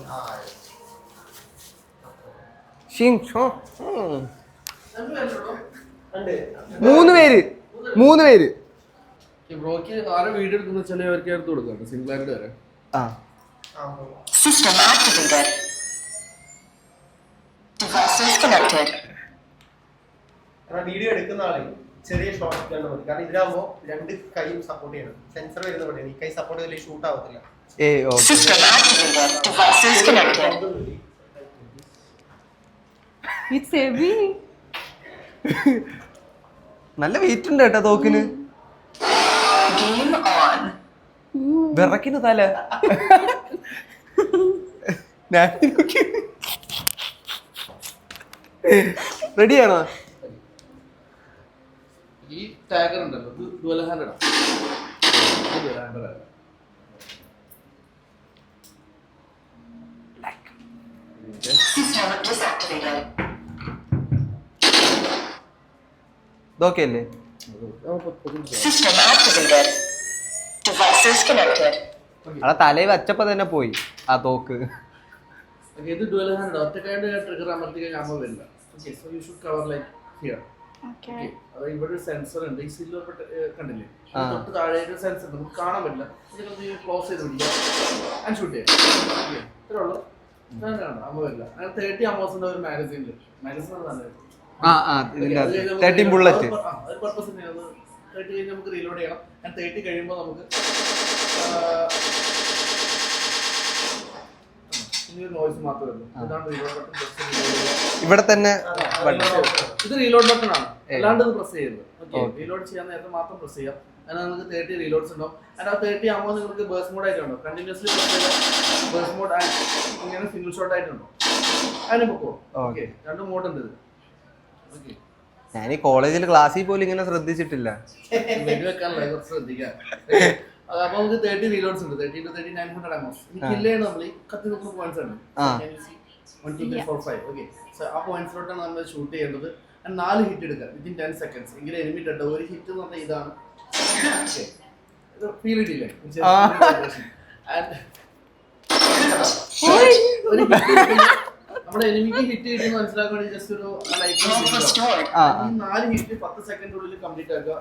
മൂന്ന് പേര്. ബ്രോക്ക് ആരെ വീഡിയോ എടുക്കുന്ന ചിലവർക്ക് എടുത്ത് കൊടുക്കാം. സിംഗിളായിട്ട് വരെ. വീഡിയോ എടുക്കുന്ന ആളെ ചെറിയ ഷോട്ട് ഇട്ടാൽ മതി. കാരണം ഇതിലാകുമ്പോ രണ്ട് കൈയും സപ്പോർട്ട് ചെയ്യണം. സെൻസർ വരുന്ന പണിയാണ്. ഈ കൈ സപ്പോർട്ട് ചെയ്തില്ല ഷൂട്ട് ആവത്തില്ല. It's heavy. നല്ല വെയിറ്റ് ഉണ്ട് കേട്ടോ തോക്കിന്. വിറക്കിന് തല. റെഡിയാണോ? ഈ ടാഗർ ഉണ്ടല്ലോ, ഇത് ഡുവൽ ഹാൻഡഡ് ആണ്. ഇതൊക്കെ അല്ലേ? അവിടെ തലയിൽ വച്ചപ്പോ തന്നെ പോയി ആ തോക്ക്. ഇത് ഡുവൽ ഹാൻഡഡ്. ഒറ്റക്കായിട്ട് ട്രിഗർ അമർത്തി കഴിഞ്ഞാൽ അമ്മ വരില്ല. Okay, so you should cover like here. Okay. അതായത് ഇവിടെ ഒരു സെൻസർ ഉണ്ട്. ഈ സിൽവർ കണ്ടില്ലേ, തൊട്ട് താഴെ ഒരു സെൻസർ ഉണ്ട്, നമുക്ക് കാണാൻ പറ്റില്ല. ക്ലോസ് ചെയ്ത് പിടിക്കാം ആൻഡ് ഷൂട്ട് ചെയ്യാം. ഇത്രേ ഉള്ളൂ. അമ്മ വരില്ല. അങ്ങനെ 30 അമ്മോസിന്റെ ഒരു മാഗസീനിൽ ബുള്ളറ്റ് പർപ്പസ് തന്നെയാണ്. 30 കഴിഞ്ഞ് നമുക്ക് റീലോഡ് ചെയ്യണം. 30 കഴിയുമ്പോൾ നമുക്ക് നോയ്സ് മാത്രമേ ഉള്ളൂ. ഇതാണ് റീലോഡ് ബട്ടൺ. ഇവിടെ തന്നെ ഇത് റീലോഡ് ബട്ടൺ ആണ്, അല്ലാണ്ട് ഇത് പ്രസ് ചെയ്യരുത്. ഓക്കെ, റീലോഡ് ചെയ്യാൻ നേരത്തെ മാത്രം പ്രസ് ചെയ്യാം. അതിന് നമുക്ക് 30 റീലോഡ്സ് ഉണ്ടാവും. അതിന് ആ 30 ആകുമ്പോൾ നിങ്ങൾക്ക് ബേഴ്സ് മോഡ് ആയിട്ടുണ്ടോ, കണ്ടിന്യൂസ്ലി പ്രസ് ചെയ്താൽ ബേഴ്സ് മോഡ് ഇങ്ങനെ സിംഗിൾ ഷോട്ട് ആയിട്ടുണ്ടോ, അതിന് പൊക്കോ. ഓക്കെ, 2 മോഡ് ഉണ്ട് ഇത്. ഓക്കെ, ഞാൻ ഈ കോളേജിൽ ക്ലാസ്സിൽ പോലും ഇങ്ങനെ ശ്രദ്ധിച്ചിട്ടില്ല. വെടിവെക്കാനുള്ള കുറച്ച് ശ്രദ്ധിക്കാം. അപ്പൊ നമുക്ക് 30 റീലോഡ്സ് ഉണ്ട്. 30 to 30 900 അമോസ്. ഈ കില്ലാണ് നമ്മൾ ഈ കത്തി നോക്കുന്ന പോയിന്റ്സ് ആണ്. 1 2 3 4 5. ഓക്കെ, സോ ആ പോയിന്റ്സിലോട്ടാണ് നമ്മൾ ഷൂട്ട് ചെയ്യേണ്ടത്. 4 ഹിറ്റ് എടുക്കുക വിത്തിൻ 10 seconds. എങ്കിലും എനിമി ഡെഡ്. ഒരു ഹിറ്റ് എന്ന് പറഞ്ഞാൽ ഇതാണ്. ഫീൽ ഇട്ടില്ലേ? നമ്മുടെ എനിമിക്ക് ഹിറ്റ് കിട്ടുന്ന മനസ്സിലാക്കാൻ ജസ്റ്റ് ഒരു ലൈക്ക് 4 ഹിറ്റ് 10 സെക്കൻഡിനുള്ളിൽ കംപ്ലീറ്റ് ആക്കുക.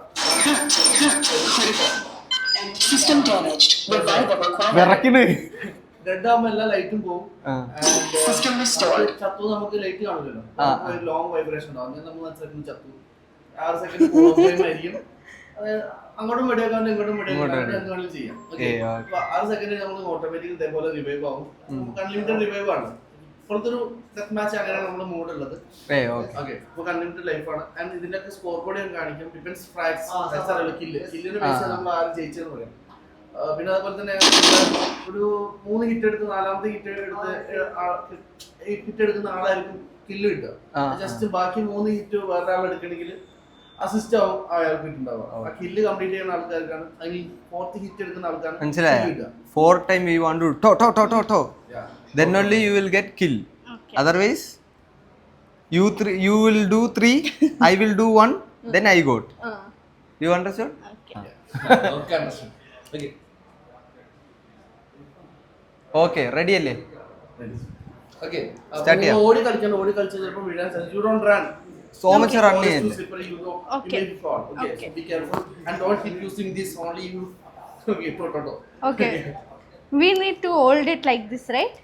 ഡെഡ് ആകുമ്പോൾ എല്ലാ ലൈറ്റും പോകും. ചത്തു നമുക്ക് ലൈറ്റ് കാണില്ലല്ലോ, ലോങ് വൈബ്രേഷൻ ഉണ്ടാവും. അങ്ങനെ നമ്മൾ മനസ്സിലാക്കുന്നു ചത്തു. 6 സെക്കൻഡ് ആയിരിക്കും. അങ്ങോട്ടും വെടിയാക്കാൻ ഇങ്ങോട്ടും വെടിയാക്കാൻ എന്ത് ചെയ്യാം. 6 സെക്കൻഡ് നമുക്ക് ഓട്ടോമാറ്റിക് ഇതേപോലെ റിവൈവ് ആവും. നമുക്ക് അൺലിമിറ്റഡ് റിവൈവ് ആണ്. ഇപ്പോഴത്തെ ഒരു ഡെത്ത് മാച്ച് അങ്ങനെയാണ് നമ്മുടെ മൂഡ് ഉള്ളത്. ഓക്കെ, ഇപ്പൊ അൺലിമിറ്റഡ് ലൈഫാണ്. ആൻഡ് ഇതിന്റെ സ്കോർ ബോർഡ് ഞാൻ കാണിക്കും. ഡിഫൻസ് ഫ്രാക്സ് കില്ലിന് ബേസ് നമ്മൾ ആരും ജയിച്ചെന്ന് പറയാം. പിന്നെ അതുപോലെ തന്നെ ഒരു 3 ഹിറ്റ് എടുത്ത് 4ാമത്തെ ഹിറ്റ് എടുക്കുന്ന ആളായിരിക്കും കില്ല് കിട്ടുക. ജസ്റ്റ് ബാക്കി 3 ഹിറ്റ് വേറെ ആൾ എടുക്കണമെങ്കിൽ അസിസ്റ്റ് ആവും അയാൾക്ക് കിട്ടുണ്ടാവുക. ആ കില്ല് കംപ്ലീറ്റ് ചെയ്യുന്ന ആൾക്കാർക്കാണ്, ഐ മീൻ 4th ഹിറ്റ് എടുക്കുന്ന ആൾക്കാണ് മനസ്സിലായോ? 4 times we want to to then only you will get kill. Otherwise you will do 3, I will do 1, then I got. You understood? Okay, ready അല്ലേ? Start ചെയ്യാം. ഓടി കളിച്ച് ചിലപ്പോൾ വീഴാൻ സാധ്യത. You don't run. So much run ചെയ്യല്ലേ? Okay. Okay. Be careful and don't keep using this only you. Okay. We need to hold it like this, right?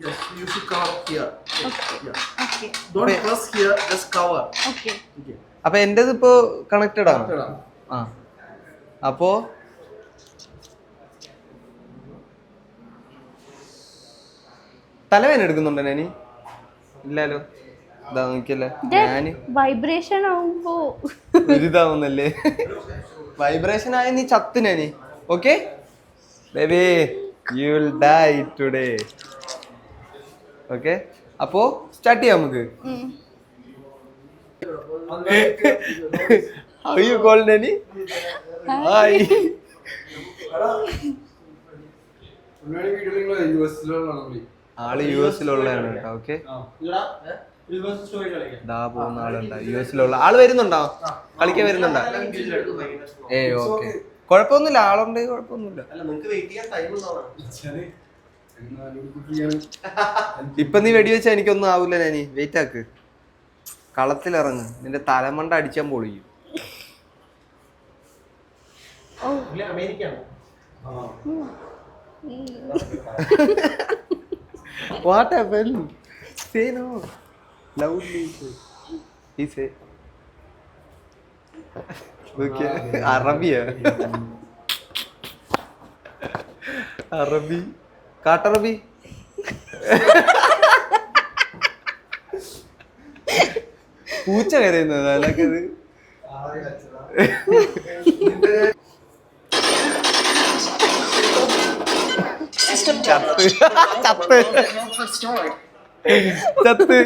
Yes, you should cover here. Okay. Yeah. Okay. Don't press here, just cover. Okay. Okay. അപ്പൊ എന്റേത് ഇപ്പോ connected ആണ്. ആ അപ്പോ തലവേന എടുക്കുന്നുണ്ടോ ഞാന്? ഇല്ലല്ലോ. ഇതാ നോക്കിയല്ലേ ഞാന് വൈബ്രേഷൻ ആവുമ്പോ ഒരിതാവുന്നല്ലേ. വൈബ്രേഷൻ ആയ നീ ചത്തിനാനി. Okay baby, you will die today. Okay അപ്പോ സ്റ്റാർട്ട് ചെയ്യാം നമുക്ക്. How you call Nani? Hi. ആള് US-ലുള്ളതാണ് കേട്ടോ. ഓക്കെ ദാ പോകുന്ന ആളുണ്ടാ US-ലുള്ള ആള് വരുന്നുണ്ടോ? കളിക്കാൻ വരുന്നുണ്ടോ? ഓക്കെ കുഴപ്പമൊന്നുമില്ല, ആളുണ്ട്, കുഴപ്പമൊന്നുമില്ല. ഇപ്പൊ നീ വെടിവെച്ചാ എനിക്കൊന്നും ആവൂല. ഞാനീ വെയിറ്റ് ആക്ക്, കളത്തിലിറങ്ങ്, നിന്റെ തലമണ്ട അടിച്ചാൻ പൊളിയും. What happened? Say no loudly. He say. Okay. Arabiya. Arabi. Katarabi. പൂച്ച കരയുന്നത് അതൊക്കെ. ചത്ത്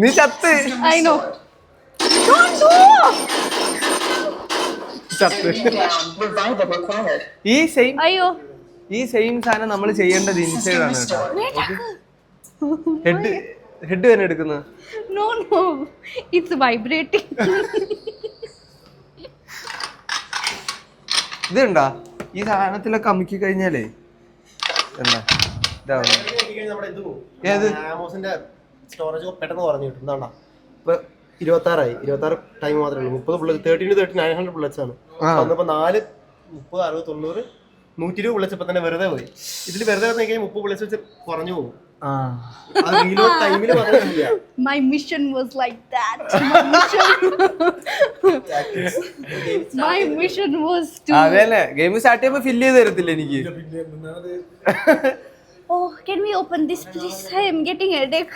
നീ ചത്ത്. I know. Don't do. ചത്ത്. അയ്യോ ഈ സെയിം സാധനം നമ്മൾ ചെയ്യേണ്ടത് ഇൻസൈഡ് ആണ് കേട്ടോ. ഹെഡ് തന്നെ എടുക്കുന്നത്. No, it's vibrating. ഇതുണ്ടാ ഈ സാധനത്തിലൊക്കെ അമുക്കി കഴിഞ്ഞാലേ എന്താ ഇതാവും. ആമോസിന്റെ സ്റ്റോറേജ് പെട്ടെന്ന് കുറഞ്ഞു കിട്ടും. എന്താ ഇപ്പൊ 26 ടൈം മാത്രമേ ഉള്ളൂ. 30 ബുള്ളറ്റ് 13-900 ബുള്ളറ്റ്സ് ആണ്. വന്നപ്പോ 4 30 60 90 120 ബുള്ളറ്റ്സ് ഇപ്പൊ തന്നെ വെറുതെ പോയി. ഇതിൽ വെറുതെ വന്നു കഴിഞ്ഞാൽ 30 ബുള്ളറ്റ്സ് വെച്ച് കുറഞ്ഞു പോകും. My mission was like that. My mission was to. അതല്ലേ ഗെയിം സ്റ്റാർട്ട് ചെയ്യുമ്പോ ഫില്ല് ചെയ്ത് തരത്തില്ല എനിക്ക്. Oh, can we open this please? I am getting a headache.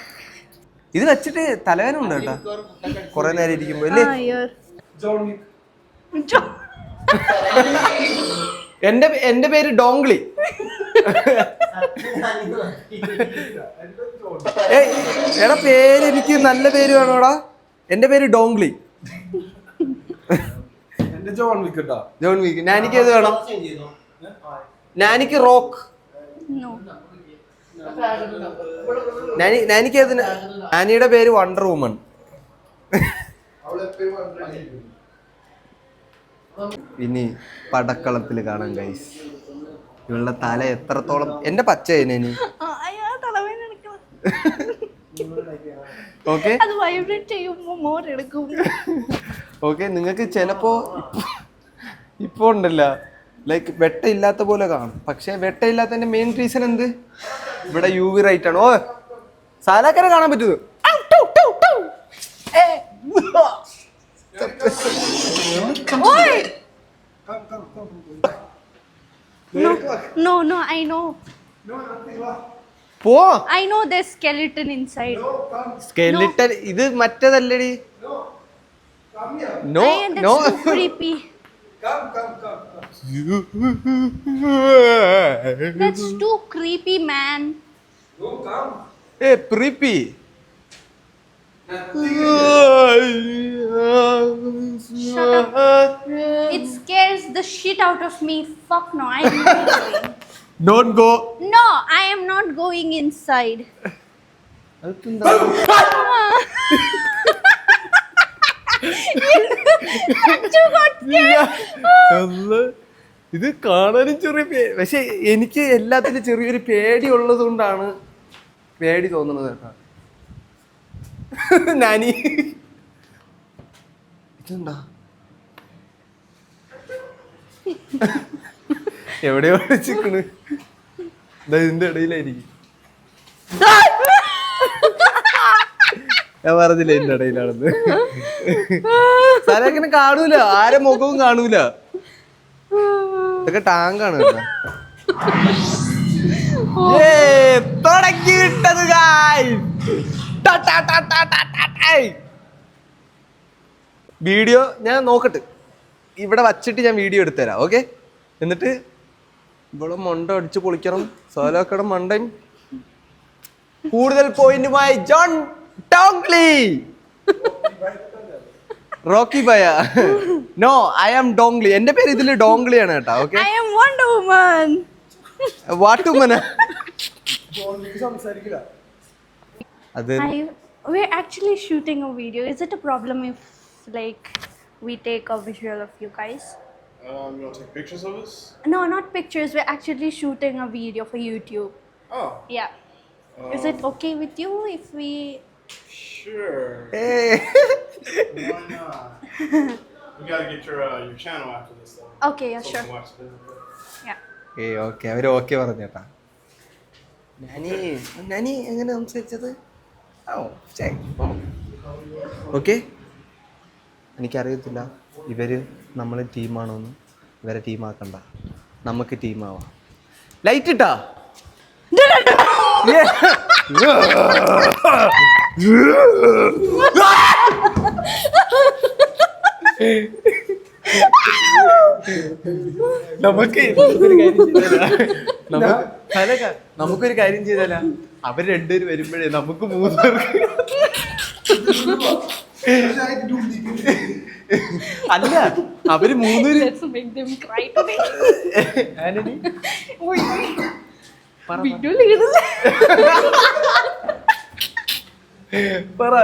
ഇത് വെച്ചിട്ട് തലവേന ഉണ്ട് കേട്ടാ കൊറേ നേരം ഇരിക്കുമ്പോ അല്ലേ. എന്റെ പേര് ഡോങ്ക്ലി. എടാ പേര് എനിക്ക് നല്ല പേര് വേണോടാ. എന്റെ പേര് ഡോങ്ക്ലി. John Wick. നാനിക്ക് ഏത് വേണം? നാനിക്ക് റോക്ക്. നാനിക്ക് ഏത്? നാനിയുടെ പേര് വണ്ടർ വുമൺ. ഇനി പടക്കളത്തിൽ കാണാം ഗൈസ്. ഇവളുടെ തല എത്രത്തോളം എന്റെ പച്ചേനി. ഓക്കെ ഓക്കെ നിങ്ങൾക്ക് ചിലപ്പോ ഇപ്പൊ ഉണ്ടല്ല ലൈക്ക് വെട്ടയില്ലാത്ത പോലെ കാണും. പക്ഷെ വെട്ടയില്ലാത്തതിന്റെ മെയിൻ റീസൺ എന്ത്? ഇവിടെ UV റൈറ്റ് ആണ്. ഓ സാലാക്കര കാണാൻ പറ്റുന്നു. No, I know. പോ. I know there's skeleton inside. Skeleton ഇത് മറ്റേതല്ലടി. No That's too creepy. That's too creepy, man. Hey, creepy. Shut up. It scares the shit out of me. Fuck no, I am not going. Don't go. No, I am not going inside. You got scared. ഇത് കാണാനും ചെറിയ പക്ഷെ എനിക്ക് എല്ലാത്തിനും ചെറിയൊരു പേടി ഉള്ളത് കൊണ്ടാണ് പേടി തോന്നുന്നത് കേട്ടോ. നാനി ഇതെന്താ എവിടെയോ വെച്ചിക്കണ് ഇതിന്റെ ഇടയിലായിരിക്കും. ഞാൻ പറഞ്ഞില്ല ഇതിന്റെ ഇടയിലാണെന്ന്. സ്ഥലം അങ്ങനെ കാണൂല, ആരെ മുഖവും കാണൂല. ഇതൊക്കെ ടാങ്കാണ് കേട്ടോ. തുടങ്ങി വിട്ടത് വീഡിയോ ഞാൻ നോക്കട്ടെ, ഇവിടെ വച്ചിട്ട് ഞാൻ വീഡിയോ എടുത്തുതരാം. ഓക്കെ, എന്നിട്ട് ഇവിടെ മണ്ട അടിച്ച് പൊളിക്കണം. സോലോക്കട മണ്ടയും കൂടുതൽ പോയിന്റുമായി ജോൺ ഡോങ്ക്ലി. റോക്കി ബയ. No, I am Dongli. എന്റെ പേര് ഇതില് ഡോങ്ക്ലി ആണ് കേട്ടോ. Okay, I am Wonder Woman. വാട്ടുമന അത് We're actually shooting a video. Is it a problem if like we take a visual of you guys? You want to take pictures of us? No, not pictures. We're actually shooting a video for YouTube. Oh, Yeah. Is it okay with you if we? sure. ഏയ്. Why not? We gotta get your channel after this though. Okay, yeah, So we sure. can watch the video. Yeah. ഏയ് okay, അവര് okay പറഞ്ഞേട്ടാ. Nani എങ്ങനെ സംസാരിച്ചത്? Okay, എനിക്കറിയത്തില്ല ഇവര് നമ്മളെ ടീമാണോന്ന്. ഇവരെ ടീമാക്കണ്ട, നമുക്ക് ടീമാവാം. ലൈറ്റ് ഇട്ടാ നമുക്കൊരു കാര്യം ചെയ്താല. അവര് രണ്ടുപേര് വരുമ്പോഴേ നമുക്ക് 3 പേർക്ക് അല്ല, അവര് 3 പേര്. Let's make them cry today. Antony Video leader. പറ.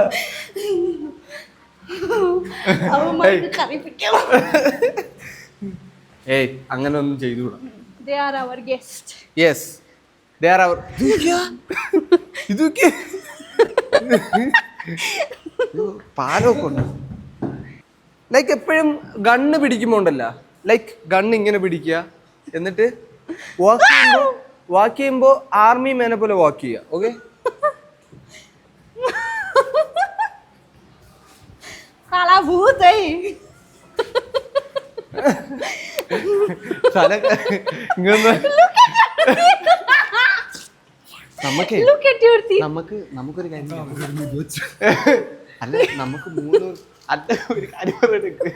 അവന്മാർക്ക് കറിപ്പിക്കണം. ഏയ് അങ്ങനെ ഒന്നും ചെയ്തുകൂടാ. They are our guest. Yes, they are our. ഇതൊക്കെ പാലൊക്കെ ഉണ്ട്. ലൈക്ക് എപ്പോഴും ഗണ്ണ് പിടിക്കുമ്പോണ്ടല്ല, ലൈക്ക് ഗണ്ണ് ഇങ്ങനെ പിടിക്കുക, എന്നിട്ട് വാക്ക് ചെയ്യുമ്പോ ആർമി മേനെ പോലെ വാക്ക് ചെയ്യുക. ഓക്കെ, काला भूत है. നമുക്കേ Look at your teeth. നമുക്കൊരു കാര്യം അല്ല, നമുക്ക് 3 അല്ല, ഒരു കാര്യം പറയട്ടെ.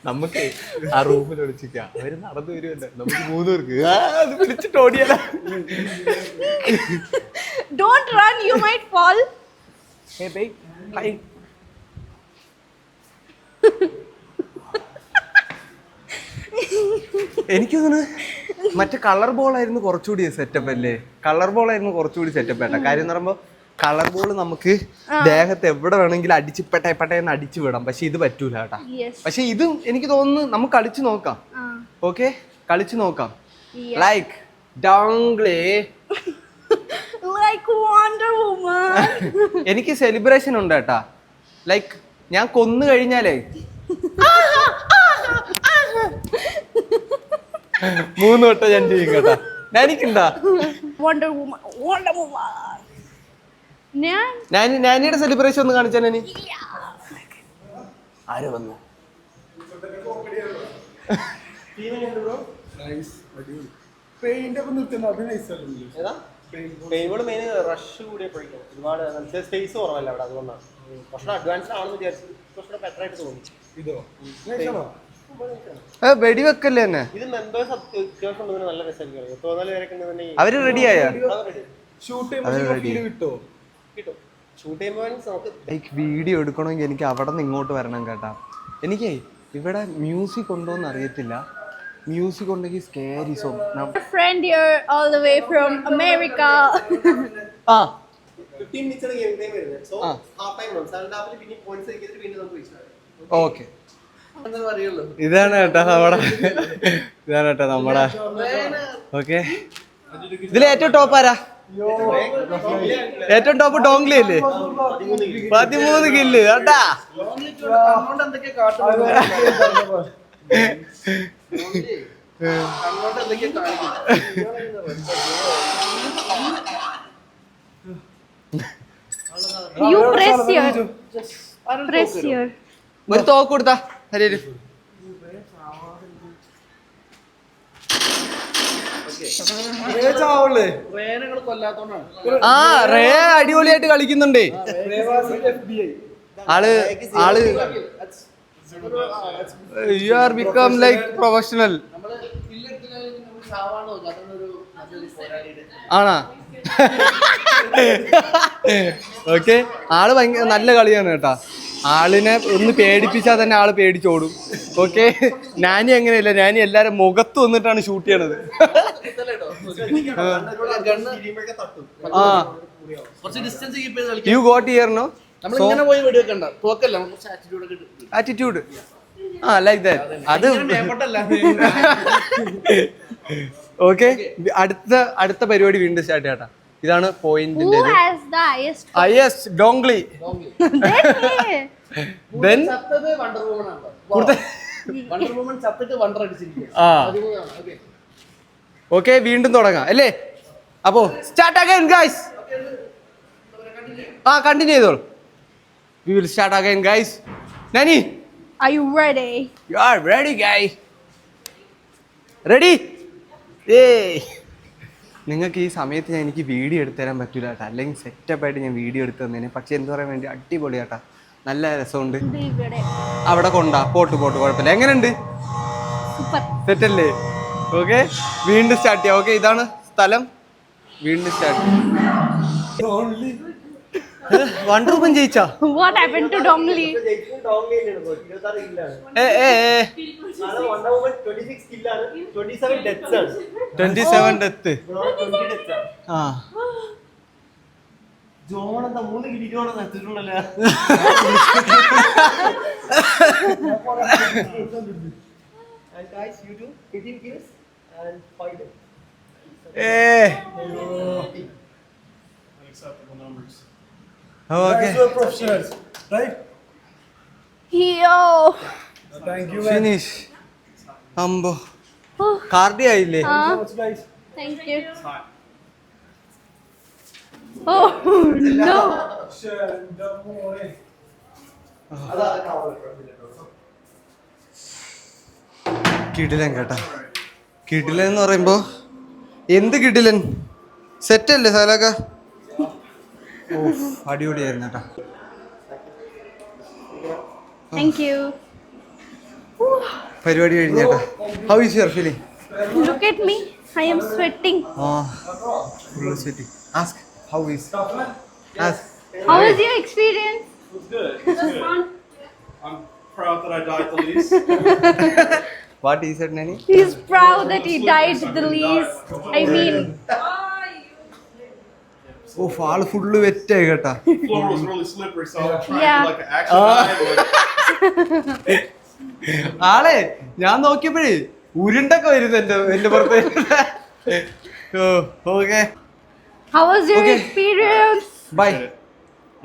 നമുക്ക് ആ റൂമിൽ വിളിച്ചിരിക്കാം, അവര് നടന്നു വരുമല്ലോ. നമുക്ക് 3 പേർക്ക് അത് വിളിച്ചിട്ട് ഓടിയാല. Don't run, you might fall. Hey babe, hi. എനിക്ക് തോന്നുന്നു മറ്റേ കളർ ബോൾ ആയിരുന്നു കുറച്ചുകൂടി സെറ്റപ്പ് അല്ലേ? കളർ ബോൾ ആയിരുന്നു കുറച്ചുകൂടി സെറ്റപ്പ് ആയിട്ടാ. കാര്യം എന്ന് പറയുമ്പോ കളർ ബോൾ നമുക്ക് ദേഹത്ത് എവിടെ വേണമെങ്കിലും അടിച്ച് പെട്ടേന്ന് അടിച്ചു വിടാം. പക്ഷെ ഇത് പറ്റൂല കേട്ടാ. Yes. പക്ഷെ ഇത് എനിക്ക് തോന്നുന്നു നമുക്ക് കളിച്ചു നോക്കാം. ഓക്കെ, കളിച്ചു നോക്കാം. Yeah. Like Dongli. Like Wonder Woman. എനിക്ക് സെലിബ്രേഷൻ ഉണ്ട് കേട്ടാ. ലൈക്ക് ഞാൻ കൊന്നു കഴിഞ്ഞാലേ 3 വട്ടം ഞാൻ ചെയ്യും കേട്ടാ. എനിക്കുണ്ടാ Wonder Woman. Wonder Woman. നാനിയുടെ സെലിബ്രേഷൻ ഒന്ന് കാണിച്ചാ. നാനി ആര് വന്നു? റഷ് കൂടിയപ്പോഴേക്കും ഒരുപാട് സ്പേസ് കുറവല്ല അവിടെ, അതുകൊണ്ടാണ്. പക്ഷെ അഡ്വാൻസ്ഡ് ആണെന്ന് വിചാരിച്ചു. പക്ഷെ ബെറ്റർ ആയിട്ട് തോന്നി. വെടിവെക്കല്ലേ തന്നെ ഇത് മെമ്പേഴ്സ് അത്യാവശ്യം ഉണ്ടെങ്കിൽ നല്ല രസമായിരിക്കും. 14 പേരൊക്കെ ഉണ്ടെന്നുണ്ടെങ്കിൽ അവര് റെഡിയായ ഷൂട്ട് ചെയ്യുമ്പോൾ കിട്ടും. ഷൂട്ട് ചെയ്യുമ്പോൾ നമുക്ക് ലൈക്ക് വീഡിയോ എടുക്കണമെങ്കിൽ എനിക്ക് അവിടെ നിന്ന് ഇങ്ങോട്ട് വരണം കേട്ടാ. എനിക്ക് ഇവിടെ മ്യൂസിക് ഉണ്ടോന്ന് അറിയത്തില്ല. മ്യൂസിക് ഉണ്ടെങ്കിൽ scary song. Friend here all the way from America. ആ 15 മിനിറ്റ്സ് ഗെയിം ടൈം വരുന്നത്. സോ ഹാഫ് ടൈം ആണ്. സെക്കൻഡ് ഹാഫിൽ പിന്നെ പോയിന്റ്സ് ആക്കിയിട്ട് വീണ്ടും നമുക്ക് റീസ്റ്റാർട്ട്. ഓക്കെ. ഇതാണ് കേട്ടാ നമ്മുടെ ഓക്കെ. ഇതിൽ ഏറ്റവും ടോപ്പ് ആരാ? ഏറ്റവും ടോപ്പ് ഡോങ്ലി അല്ലേ? 13 കില്ല് കേട്ടാ. You press here. Press here. ഒരു തോക്ക് കൊടുത്താ ഹരിയര്. ആ റേ അടിപൊളിയായിട്ട് കളിക്കുന്നുണ്ട്. ആള് you are become like professional ആണാ? ഓക്കെ. ആള് ഭയങ്കര നല്ല കളിയാണ് കേട്ടാ. ആളിനെ ഒന്ന് പേടിപ്പിച്ചാൽ തന്നെ ആള് പേടിച്ചോടും. ഓക്കെ. നാനി അങ്ങനെയല്ല. നാനി എല്ലാരും മുഖത്ത് വന്നിട്ടാണ് ഷൂട്ട് ചെയ്യണത്. Ah you got here no? Attitude. Ah like that. അത് ഓക്കെ. അടുത്ത പരിപാടി വീണ്ടും സ്റ്റാർട്ട് ചെയ്യട്ടാ. ഇതാണ് point. Who has the highest? Yes Dongli. Then okay വീണ്ടും തുടങ്ങാം അല്ലേ? അപ്പോ സ്റ്റാർട്ട് അഗൈൻ ഗൈസ്. ആ കണ്ടിന്യൂ ചെയ്തോളൂ. We will start again guys. Nani Are you ready? You are ready guys? Ready? ഏയ് നിങ്ങൾക്ക് ഈ സമയത്ത് ഞാൻ എനിക്ക് വീഡിയോ എടുത്തു തരാൻ പറ്റൂല കേട്ടോ. അല്ലെങ്കിൽ സെറ്റപ്പായിട്ട് ഞാൻ വീഡിയോ എടുത്തു തന്നേനെ. പക്ഷെ എന്ത് പറയാൻ വേണ്ടി അടിപൊളി കേട്ടാ. നല്ല രസമുണ്ട്. അവിടെ കൊണ്ടാ പോട്ട് കുഴപ്പമില്ല. എങ്ങനെയുണ്ട്? സെറ്റല്ലേ? ഓക്കെ വീണ്ടും സ്റ്റാർട്ട് ചെയ്യാം. ഓക്കെ ഇതാണ് സ്ഥലം. വീണ്ടും സ്റ്റാർട്ട്. വണ്ടർ വുമൻ ജയിച്ചാ? What happened to Dongli? 27 death. ആ ജോണെന്താ 3 കിലോണ് നിർത്തിയിട്ടുണ്ടല്ലോ. And guys, you do 18 kills and 5 deaths. Unacceptable numbers. Okay Professionals, right? Yo. Thank you. Finish. അമ്പോ കാർഡി ആയില്ലേ? Guys. Thank you. Oh no. കിടിലൻ കേട്ടാ. കിടിലൻ എന്ന് പറയുമ്പോ എന്ത് കിടിലൻ. സെറ്റല്ലേ സാലൊക്കെ? ഓ അടിപൊളിയായിരുന്നു കേട്ടാ. Thank you. പരിപാടി കഴിഞ്ഞേട്ടാ. How is your feeling? Look at me. I am sweating. Full സെറ്റി. Ask how is? Ask. How was your experience? It was good. It was fun. I'm proud that I died the least. What is it Nani? He's proud that he died the least. I mean, ഓ ആള് full വെറ്റായി കേട്ടാ. The floor was really slippery, so I was trying Yeah. to like an action dive. ആളെ ഞാൻ നോക്കിയപ്പോഴേ ഉരുണ്ടൊക്കെ വരുന്നു എന്റെ പുറത്ത്. Okay how was your Okay. experience? Bye.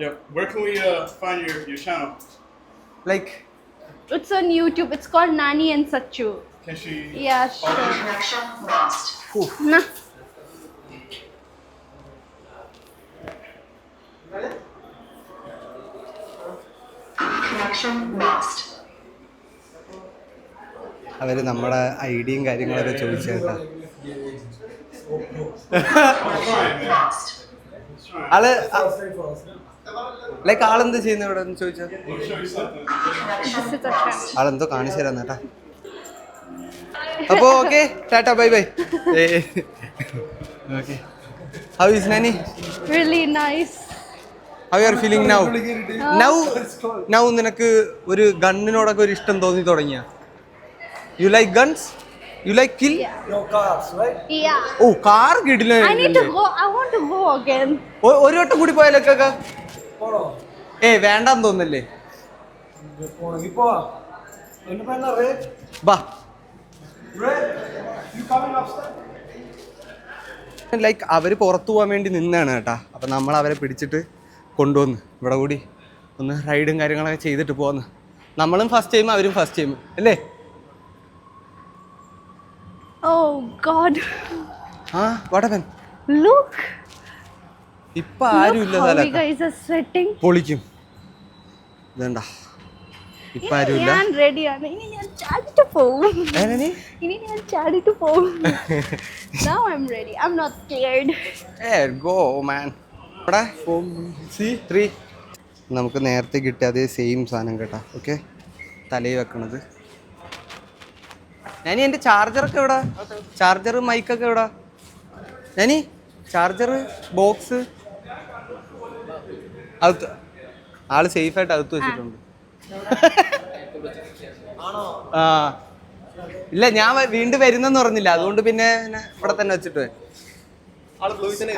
Yeah, where can we find your channel? Like It's on YouTube. It's called Nani and Sachu. Can she? Yeah, sure. Nah. അവര് നമ്മുടെ ഐഡിയും കാര്യങ്ങളൊക്കെ ചോദിച്ചു കേട്ടാ. ആള് ലൈക്ക് ആളെന്ത് ചെയ്യുന്ന ഇവിടെ ചോദിച്ചാ? This is a channel. ആളെന്തോ കാണിച്ചു തരാം കേട്ടാ. അപ്പോ okay tata bye bye. Okay how is Nani? Really nice. How you are feeling now? Now നിനക്ക് ഒരു ഗണ്ണിനോടൊക്കെ ഒരു ഇഷ്ടം തോന്നി തുടങ്ങിയ? You like guns? You like kill? Your cars, right? Yeah. ഓ കാർ കിടില. I need to go. I want to go again. ഒരു വട്ടം കൂടി പോയാലൊക്കെ പോണോ? വേണ്ടാന്ന് തോന്നല്ലേ? പോണെങ്കിൽ പോവാ. എന്റെ പേരെന്താ റേ? ബാ. Ray, you coming upstairs? Like അവർ പുറത്തു പോകാൻ വേണ്ടി നിന്നാണ് കേട്ടാ. അപ്പം നമ്മൾ അവരെ പിടിച്ചിട്ട് കൊണ്ടുവന്ന് ഇവിടെ കൂടി ഒന്ന് റൈഡും കാര്യങ്ങളൊക്കെ ചെയ്തിട്ട് പോന്ന്. നമ്മളും ഫസ്റ്റ് ടൈം അവരും ഫസ്റ്റ് ടൈം അല്ലേ? Oh God. ആ വടവൻ Look. ഇപ്പൊ ആരും ഇല്ല How you സ്ഥലത്ത്. guys are sweating. പൊളിക്കും ഇതണ്ട. ഇപ്പൊ ആരും ഇല്ല. ഞാൻ റെഡിയാണ്. ഇനി ഞാൻ ചാടിട്ട് പോകും. ഇനി ഞാൻ ചാടിട്ട് പോകും. Now I'm ready. I'm not scared. Go man. ഇവിടെ 3 നമുക്ക് നേരത്തെ കിട്ടിയ അതേ സെയിം സാധനം കേട്ടാ. ഓക്കെ തലയിൽ വെക്കണത്. ഞാനി എൻ്റെ ചാർജറൊക്കെ എവിടെ? ചാർജർ മൈക്കൊക്കെ എവിടെ? ഞാനി ചാർജർ ബോക്സ് അകത്ത് ആള് സേഫായിട്ട് അകത്ത് വെച്ചിട്ടുണ്ട്. ആ ഇല്ല ഞാൻ വീണ്ടും വരുന്നെന്ന് പറഞ്ഞില്ല, അതുകൊണ്ട് പിന്നെ ഇവിടെ തന്നെ വെച്ചിട്ട്.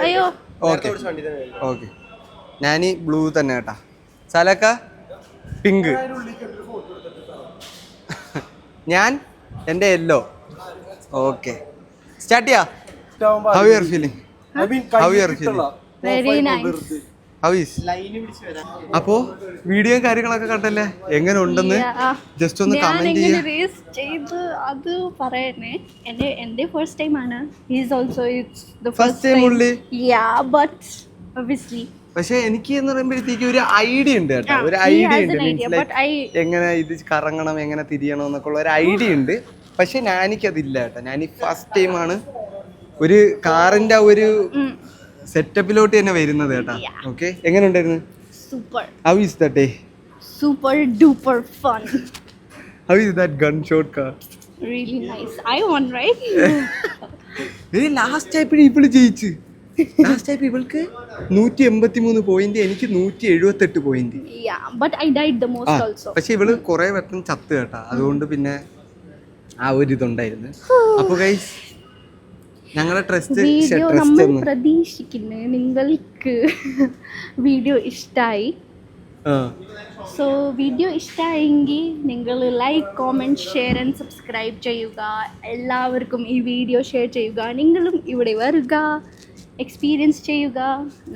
അയ്യോ. ഓക്കെ ഓക്കെ ഞാനീ ബ്ലൂ തന്നെ കേട്ടാ. സ്ഥലക്ക പിങ്ക്. ഞാൻ എൻ്റെ യെല്ലോ. ഓക്കെ സ്റ്റാർട്ട് ചെയ്യാ. How you are feeling? How you are feeling? Very nice. How is? അപ്പോ വീഡിയോ കാര്യങ്ങളൊക്കെ കണ്ടല്ലേ, എങ്ങനെ ഉണ്ടെന്ന് ജസ്റ്റ് ഒന്ന് കമന്റ് ചെയ്യാ. റേസ് ചെയ്ത് അത് പറയണേ. എന്റെ ഫസ്റ്റ് ടൈം ആണ്. He's also it's the First time only? Yeah, but obviously. പക്ഷെ എനിക്ക് എന്ന് പറയുമ്പോഴത്തേക്ക് ഒരു ഐഡിയ ഉണ്ട് കേട്ടോ. ഒരു ഐഡിയ ഉണ്ട്. എങ്ങനെ ഇത് കറങ്ങണം, എങ്ങനെ തിരിയണം എന്നൊക്കെ ഉള്ള ഒരു ഐഡിയ ഉണ്ട്. പക്ഷെ ഞാനിക്കതില്ല കേട്ടോ. ഞാൻ ഈ ഫസ്റ്റ് ടൈമാണ് ഒരു കാറിന്റെ ഒരു സെറ്റപ്പിലോട്ട് തന്നെ വരുന്നത് കേട്ടാ. ഓക്കെ എങ്ങനെ ഉണ്ടായിരുന്നു? Super. How is that day? Super duper fun. How is that gun shot car? Really nice. I won, right? Last ആയപ്പോഴും ഇവള് ജയിച്ച്. ലാസ്റ്റ് ആയപ്പോ ഇവൾക്ക് 183 പോയിന്റ്, എനിക്ക് 178 point. Yeah, but I died the most also. പക്ഷെ ഇവള് കുറെ വട്ടം ചത്ത് കേട്ടാ. അതുകൊണ്ട് പിന്നെ ആ ഒരു ഇതുണ്ടായിരുന്നു. അപ്പൊ ഗൈസ് ഞങ്ങളുടെ വീഡിയോ നമ്മൾ പ്രതീക്ഷിക്കുന്നു നിങ്ങൾക്ക് വീഡിയോ ഇഷ്ടമായി. സോ വീഡിയോ ഇഷ്ടമായെങ്കിൽ നിങ്ങൾ like, comment, share and subscribe ചെയ്യുക. എല്ലാവർക്കും ഈ വീഡിയോ ഷെയർ ചെയ്യുക. നിങ്ങളും ഇവിടെ വരിക, എക്സ്പീരിയൻസ് ചെയ്യുക.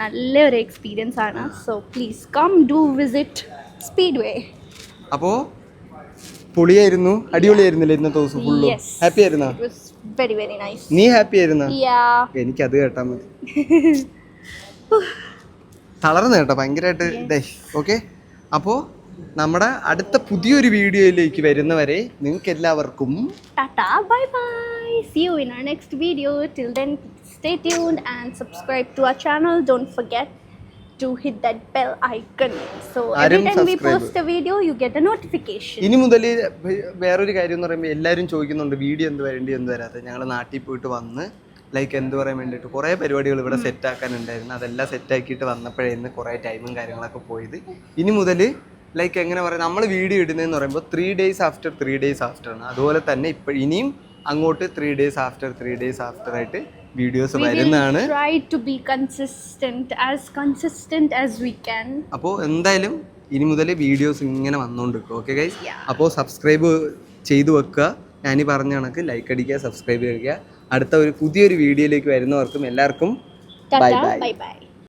നല്ലൊരു എക്സ്പീരിയൻസ് ആണ്. So please come do visit speedway. അപ്പോ പൊളിയായിരുന്നു, അടിപൊളിയായിരുന്നില്ലേ ഇന്നത്തെ ദിവസം ഫുള്ള്? ഹാപ്പി ആയിരുന്നോ? Very very nice. നീ ഹാപ്പി ആയിരുന്നോ? Yeah. അത് കേട്ടാ മതി. തളർന്നു കേട്ടോ ഭയങ്കരമായിട്ട്. ഓക്കെ അപ്പോൾ നമ്മുടെ അടുത്ത പുതിയൊരു വീഡിയോയിലേക്ക് വരുന്നവരെ നിങ്ങൾക്ക് എല്ലാവർക്കും Tata, bye bye. See you in our next video. Till then, stay tuned and subscribe to our channel. Don't forget to hit that bell icon. So every time we post a video, you get a notification. ഇനി മുതൽ വേറൊരു കാര്യം എന്ന് പറയുമ്പോൾ എല്ലാവരും ചോദിക്കുന്നുണ്ട് video എന്ത് വരേണ്ടി എന്ത് വരാതെ. ഞങ്ങൾ നാട്ടിൽ പോയിട്ട് വന്ന് ലൈക്ക് എന്ത് പറയാൻ വേണ്ടിയിട്ട് കുറേ പരിപാടികൾ ഇവിടെ സെറ്റാക്കാനുണ്ടായിരുന്നു. അതെല്ലാം സെറ്റാക്കിയിട്ട് വന്നപ്പോഴേന്ന് കുറേ ടൈമും കാര്യങ്ങളൊക്കെ പോയത്. ഇനി മുതൽ ലൈക്ക് എങ്ങനെ പറയാം, നമ്മൾ വീഡിയോ ഇടുന്നതെന്ന് പറയുമ്പോൾ 3 days after ആണ്. അതുപോലെ തന്നെ ഇപ്പോൾ ഇനിയും അങ്ങോട്ട് 3 days after ആയിട്ട് വീഡിയോസ് വരുന്നതാണ്. Try to be consistent as we can. അപ്പോൾ എന്തായാലും ഇനി മുതൽ വീഡിയോസ് ഇങ്ങനെ വന്നുകൊണ്ടിരിക്കും. ഓക്കെ ഗൈസ്, അപ്പോൾ സബ്സ്ക്രൈബ് ചെയ്തു വെക്കുക. ഞാനീ പറഞ്ഞ കണക്ക് ലൈക്ക് അടിക്കുക, സബ്സ്ക്രൈബ് ചെയ്യുക. അടുത്ത ഒരു പുതിയൊരു വീഡിയോയിലേക്ക് വരുന്നവർക്കും എല്ലാവർക്കും ബൈ ബൈ.